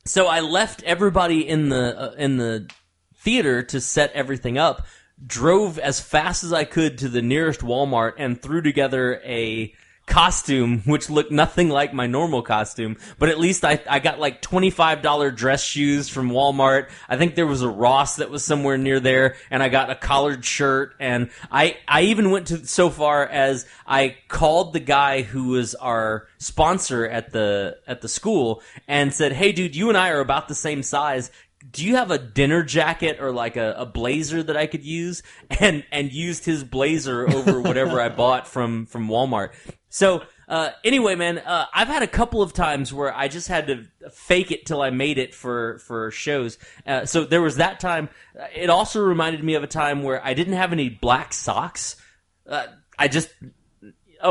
So I left everybody in the theater to set everything up, drove as fast as I could to the nearest Walmart, and threw together a costume which looked nothing like my normal costume, but at least I got like $25 dress shoes from Walmart. I think there was a Ross that was somewhere near there, and I got a collared shirt, and I even went so far as I called the guy who was our sponsor at the school and said, "Hey dude, you and I are about the same size. Do you have a dinner jacket or like a blazer that I could use?" And used his blazer over whatever I bought from Walmart. So, anyway, man, I've had a couple of times where I just had to fake it till I made it for shows. So there was that time. It also reminded me of a time where I didn't have any black socks. Of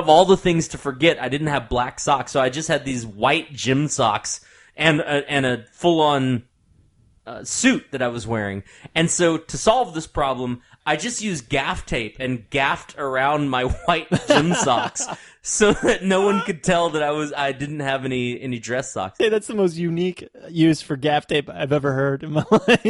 all the things to forget, I didn't have black socks. So I just had these white gym socks and a full-on suit that I was wearing. And so to solve this problem, I just used gaff tape and gaffed around my white gym socks so that no one could tell that I didn't have any dress socks. Hey, that's the most unique use for gaff tape I've ever heard in my life.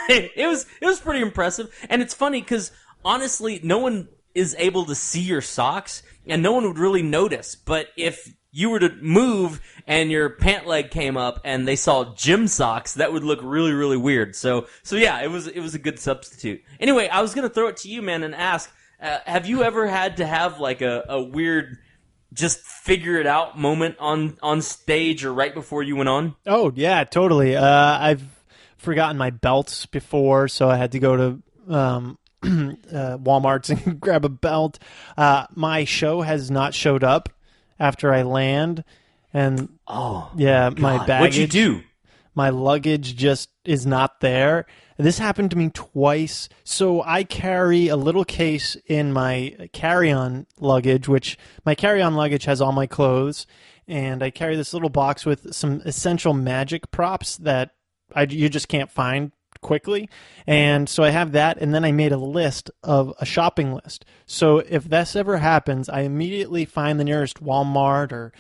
It was pretty impressive. And it's funny because honestly, no one is able to see your socks and no one would really notice. But if you were to move and your pant leg came up and they saw gym socks, that would look really, really weird. So yeah, it was a good substitute. Anyway, I was going to throw it to you, man, and ask, have you ever had to have like a weird just figure it out moment on stage or right before you went on? Oh, yeah, totally. I've forgotten my belts before, so I had to go to Walmart's and grab a belt. My show has not showed up after I land, and my baggage. What'd you do? My luggage just is not there. This happened to me twice. So I carry a little case in my carry-on luggage, which my carry-on luggage has all my clothes, and I carry this little box with some essential magic props that you just can't find quickly. And so I have that, and then I made a shopping list. So if this ever happens, I immediately find the nearest Walmart or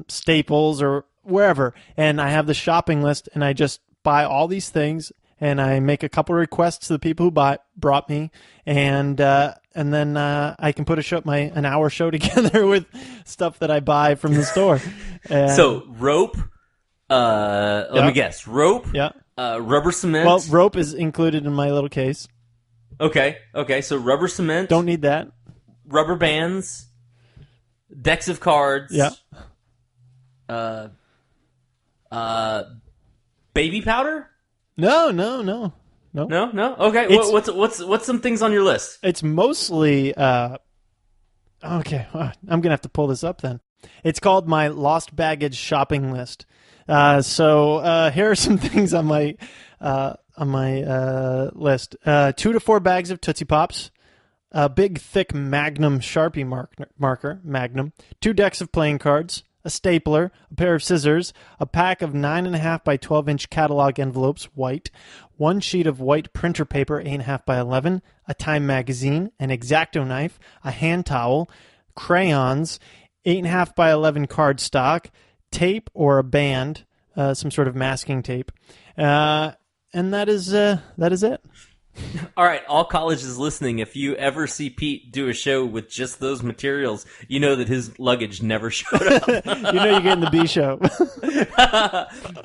Staples or wherever, and I have the shopping list, and I just buy all these things, and I make a couple of requests to the people who brought me, and then I can put an hour show together with stuff that I buy from the store. And, so rope, let me guess, rope, yeah. Rubber cement. Well, rope is included in my little case. Okay, so rubber cement. Don't need that. Rubber bands, decks of cards. Yeah. Baby powder? No. No. Okay, what's some things on your list? It's mostly okay. I'm gonna have to pull this up then. It's called my lost baggage shopping list. So here are some things on my list: 2 to 4 bags of Tootsie Pops, a big thick Magnum Sharpie marker, Magnum, 2 decks of playing cards, a stapler, a pair of scissors, a pack of 9.5 by 12-inch catalog envelopes, white, 1 sheet of white printer paper, 8.5 by 11, a Time magazine, an X-Acto knife, a hand towel, crayons, 8.5 by 11 cardstock, tape or a band, some sort of masking tape, and that is it. All right, all colleges listening, if you ever see Pete do a show with just those materials, you know that his luggage never showed up. You know you're getting the B show.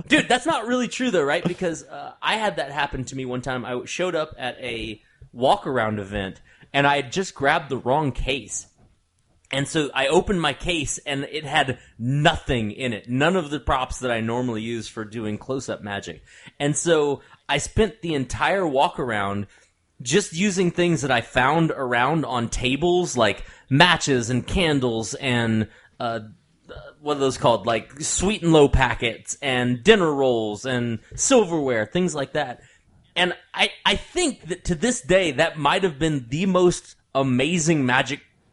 Dude, that's not really true, though, right? Because I had that happen to me one time. I showed up at a walk-around event, and I had just grabbed the wrong case. And so I opened my case, and it had nothing in it. None of the props that I normally use for doing close-up magic. And so I spent the entire walk-around just using things that I found around on tables, like matches and candles and, what are those called? Like sweet and low packets and dinner rolls and silverware, things like that. And I think that to this day, that might have been the most amazing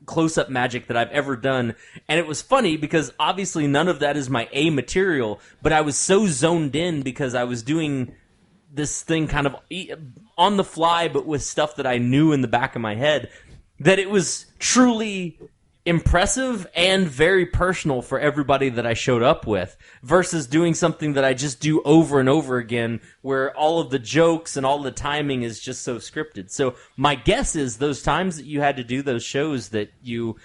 close-up magic that I've ever done. And it was funny because obviously none of that is my A material, but I was so zoned in because I was doing this thing kind of on the fly, but with stuff that I knew in the back of my head, that it was truly impressive and very personal for everybody that I showed up with, versus doing something that I just do over and over again where all of the jokes and all the timing is just so scripted. So my guess is those times that you had to do those shows that you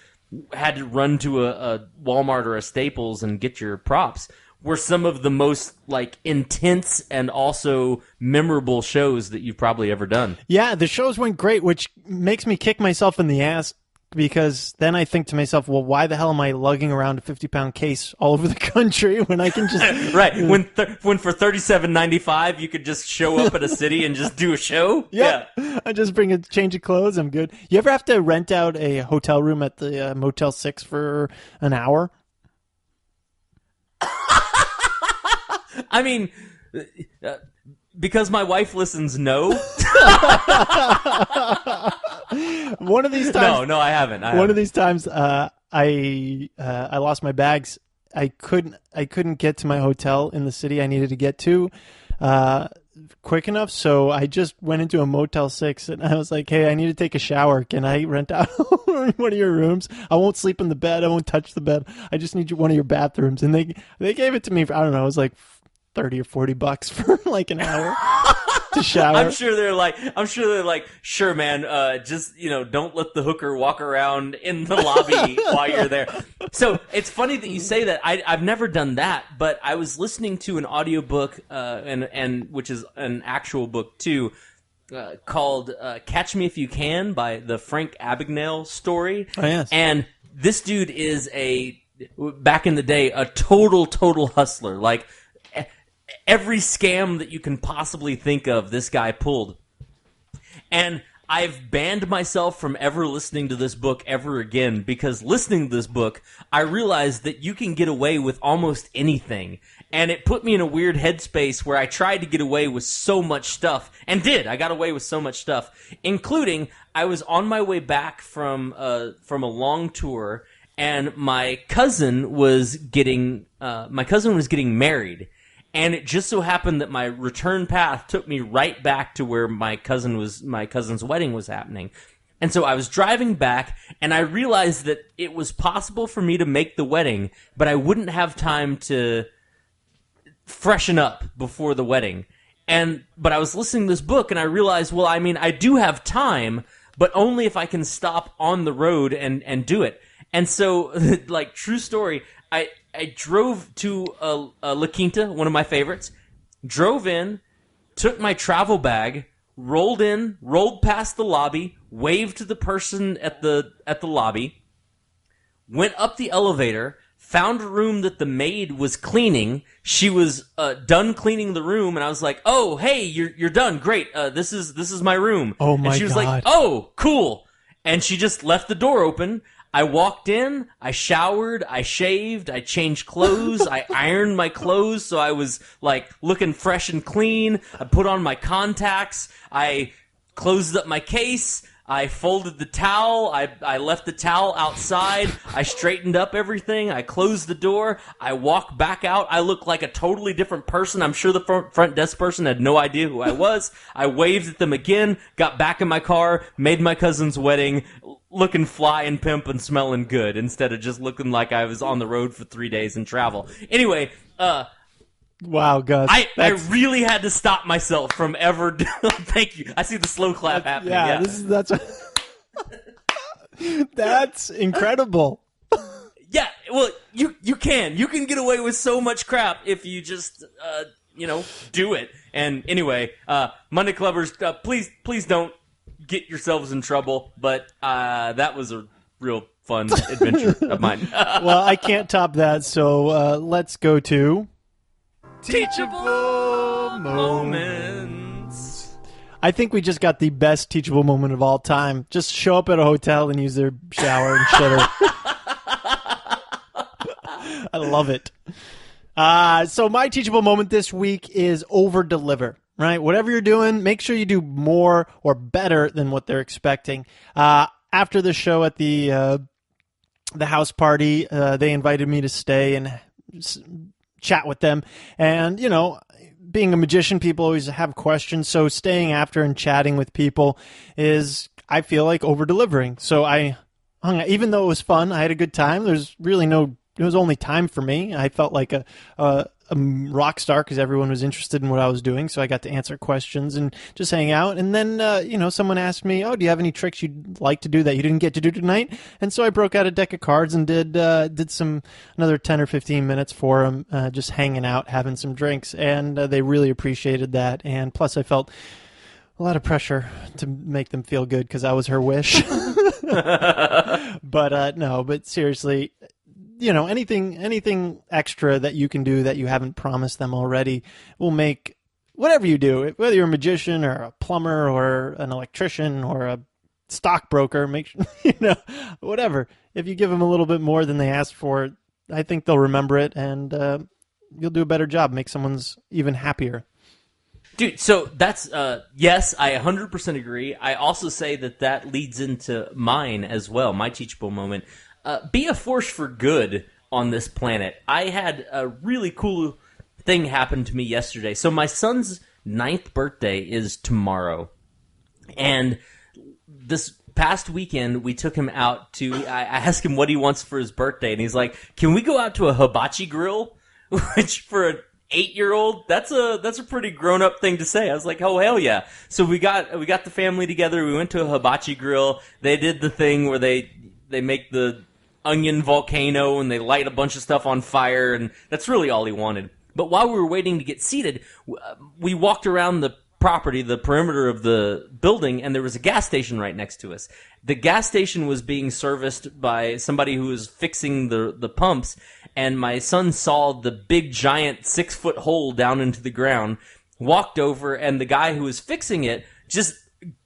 had to run to a Walmart or a Staples and get your props were some of the most like intense and also memorable shows that you've probably ever done. Yeah, the shows went great, which makes me kick myself in the ass, because then I think to myself, well, why the hell am I lugging around a 50-pound case all over the country when I can just... Right, when for $37.95 you could just show up at a city and just do a show? Yeah. I just bring a change of clothes, I'm good. You ever have to rent out a hotel room at the Motel 6 for an hour? I mean... because my wife listens, no. One of these times, no, I haven't. One of these times, I lost my bags. I couldn't get to my hotel in the city I needed to get to quick enough, so I just went into a Motel 6 and I was like, "Hey, I need to take a shower. Can I rent out one of your rooms? I won't sleep in the bed. I won't touch the bed. I just need one of your bathrooms." And they gave it to me for, I don't know, it was like $30 or $40 for like an hour to shower. I'm sure they're like, sure, man, just, don't let the hooker walk around in the lobby while you're there. So it's funny that you say that. I've never done that, but I was listening to an audiobook, and which is an actual book too, called Catch Me If You Can by the Frank Abagnale story. Oh, yes. And this dude is back in the day, a total hustler. Like, every scam that you can possibly think of, this guy pulled. And I've banned myself from ever listening to this book ever again, because listening to this book, I realized that you can get away with almost anything. And it put me in a weird headspace where I tried to get away with so much stuff, and did. I got away with so much stuff, including I was on my way back from a long tour, and my cousin was getting married. And it just so happened that my return path took me right back to where my cousin's wedding was happening. And so I was driving back, and I realized that it was possible for me to make the wedding, but I wouldn't have time to freshen up before the wedding. But I was listening to this book, and I realized, well, I mean, I do have time, but only if I can stop on the road and do it. And so, like, true story, I drove to La Quinta, one of my favorites, drove in, took my travel bag, rolled past the lobby, waved to the person at the lobby, went up the elevator, found a room that the maid was cleaning. She was done cleaning the room, and I was like, "Oh, hey, you're done. Great. This is my room." Oh my God. And she was like, "Oh, cool." And she just left the door open. I walked in, I showered, I shaved, I changed clothes, I ironed my clothes so I was, like, looking fresh and clean. I put on my contacts, I closed up my case, I folded the towel, I left the towel outside, I straightened up everything, I closed the door, I walked back out. I looked like a totally different person. I'm sure the front desk person had no idea who I was. I waved at them again, got back in my car, made my cousin's wedding, looking fly and pimp and smelling good instead of just looking like I was on the road for 3 days in travel. Anyway, wow, Gus. I really had to stop myself from ever thank you. I see the slow clap happening. Yeah. That's incredible. Yeah, well, you can get away with so much crap if you just do it. And anyway, Monday Clubbers, please don't get yourselves in trouble, but that was a real fun adventure of mine. Well, I can't top that, so let's go to Teachable Moments. I think we just got the best teachable moment of all time. Just show up at a hotel and use their shower and shitter. I love it. So my teachable moment this week is over-deliver. Right? Whatever you're doing, make sure you do more or better than what they're expecting. After the show at the house party, they invited me to stay and chat with them. And, being a magician, people always have questions. So staying after and chatting with people is, I feel like, over-delivering. So I hung out. Even though it was fun, I had a good time. There's really it was only time for me. I felt like a rock star because everyone was interested in what I was doing, so I got to answer questions and just hang out. And then, someone asked me, "Oh, do you have any tricks you'd like to do that you didn't get to do tonight?" And so I broke out a deck of cards and did another 10 or 15 minutes for them, just hanging out, having some drinks, and they really appreciated that. And plus, I felt a lot of pressure to make them feel good because I was her wish. But seriously. Anything extra that you can do that you haven't promised them already will make whatever you do, whether you're a magician or a plumber or an electrician or a stockbroker, make sure, whatever. If you give them a little bit more than they asked for, I think they'll remember it and you'll do a better job, make someone's even happier. Dude, so that's, yes, I 100% agree. I also say that leads into mine as well, my teachable moment. Be a force for good on this planet. I had a really cool thing happen to me yesterday. So my son's 9th birthday is tomorrow. And this past weekend, we took him out I asked him what he wants for his birthday, and he's like, "Can we go out to a hibachi grill?" Which for an 8-year-old, that's a pretty grown-up thing to say. I was like, "Oh, hell yeah." So we got the family together. We went to a hibachi grill. They did the thing where they make the onion volcano and they light a bunch of stuff on fire, and that's really all he wanted. But while we were waiting to get seated, we walked around the property, the perimeter of the building, and there was a gas station right next to us. The gas station was being serviced by somebody who was fixing the pumps, and my son saw the big giant 6-foot hole down into the ground, walked over, and the guy who was fixing it just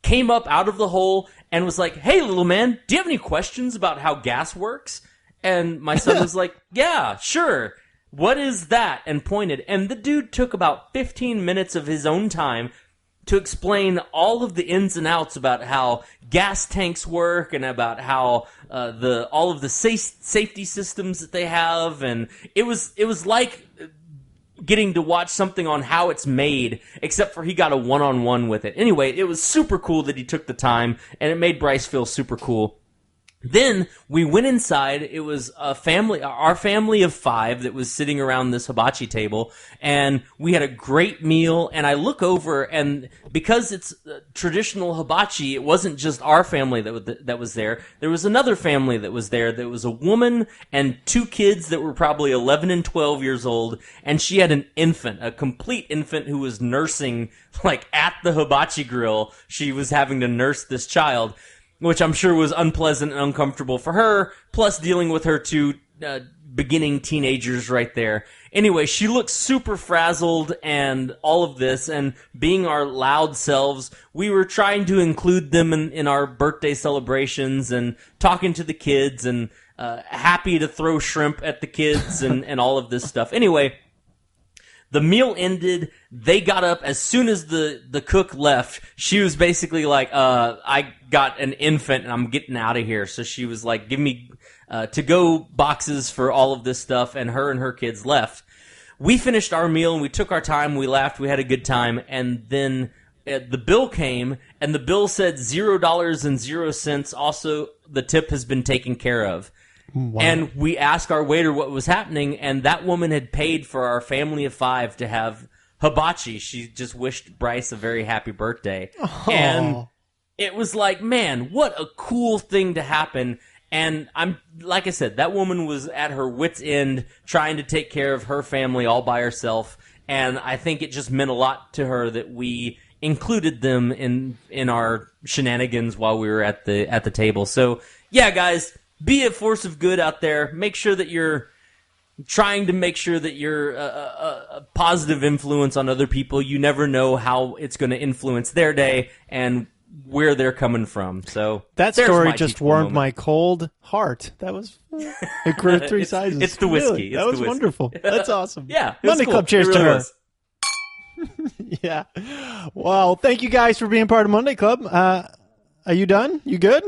came up out of the hole and was like, "Hey, little man, do you have any questions about how gas works?" And my son was like, "Yeah, sure." what is that? And pointed. And the dude took about 15 minutes of his own time to explain all of the ins and outs about how gas tanks work and about how all of the safety systems that they have. And it was like getting to watch something on how it's made, except for he got a one-on-one with it. Anyway, it was super cool that he took the time, and it made Bryce feel super cool. Then we went inside. It was our family of 5 that was sitting around this hibachi table, and we had a great meal. And I look over, and because it's traditional hibachi, it wasn't just our family that was there. There was another family that was there. There was a woman and 2 kids that were probably 11 and 12 years old, and she had an infant, a complete infant who was nursing, like at the hibachi grill. She was having to nurse this child, which I'm sure was unpleasant and uncomfortable for her, plus dealing with her 2 beginning teenagers right there. Anyway, she looked super frazzled and all of this, and being our loud selves, we were trying to include them in our birthday celebrations and talking to the kids and happy to throw shrimp at the kids and all of this stuff. Anyway, the meal ended. They got up as soon as the cook left. She was basically like, I got an infant and I'm getting out of here. So she was like, give me to-go boxes for all of this stuff, and her kids left. We finished our meal and we took our time. We laughed. We had a good time. And then the bill came, and the bill said $0.00. Also, the tip has been taken care of. Wow. And we asked our waiter what was happening, and that woman had paid for our family of 5 to have hibachi. She just wished Bryce a very happy birthday. Oh. And it was like, man, what a cool thing to happen. And like I said, that woman was at her wit's end trying to take care of her family all by herself. And I think it just meant a lot to her that we included them in our shenanigans while we were at the table. So yeah, guys, be a force of good out there. Make sure that you're trying to make sure that you're a positive influence on other people. You never know how it's going to influence their day and where they're coming from. So that story just warmed my cold heart. That was it grew 3 sizes. It's the whiskey. Really? That was wonderful. That's awesome. Yeah, Monday cool. Club. Cheers really to her. Was. Yeah. Well, thank you guys for being part of Monday Club. Are you done? You good?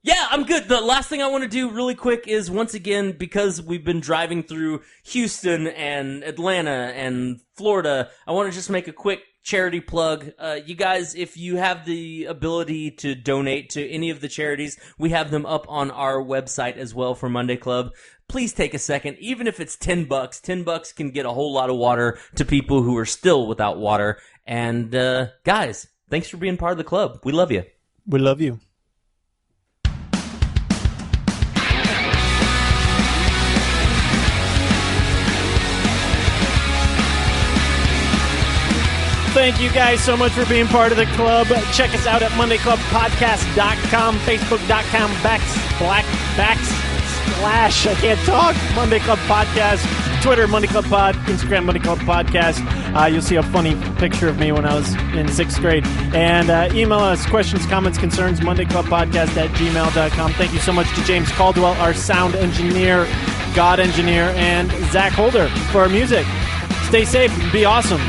Yeah, I'm good. The last thing I want to do really quick is, once again, because we've been driving through Houston and Atlanta and Florida, I want to just make a quick charity plug. You guys, if you have the ability to donate to any of the charities, we have them up on our website as well for Monday Club. Please take a second, even if it's $10. $10 can get a whole lot of water to people who are still without water. And guys, thanks for being part of the club. We love you. We love you. Thank you guys so much for being part of the club. Check us out at MondayClubPodcast.com, Facebook.com /, I can't talk, Monday Club Podcast, Twitter, Monday Club Pod, Instagram, Monday Club Podcast. You'll see a funny picture of me when I was in 6th grade. And email us questions, comments, concerns, MondayClubPodcast@gmail.com. Thank you so much to James Caldwell, our sound engineer, God engineer, and Zach Holder for our music. Stay safe and be awesome.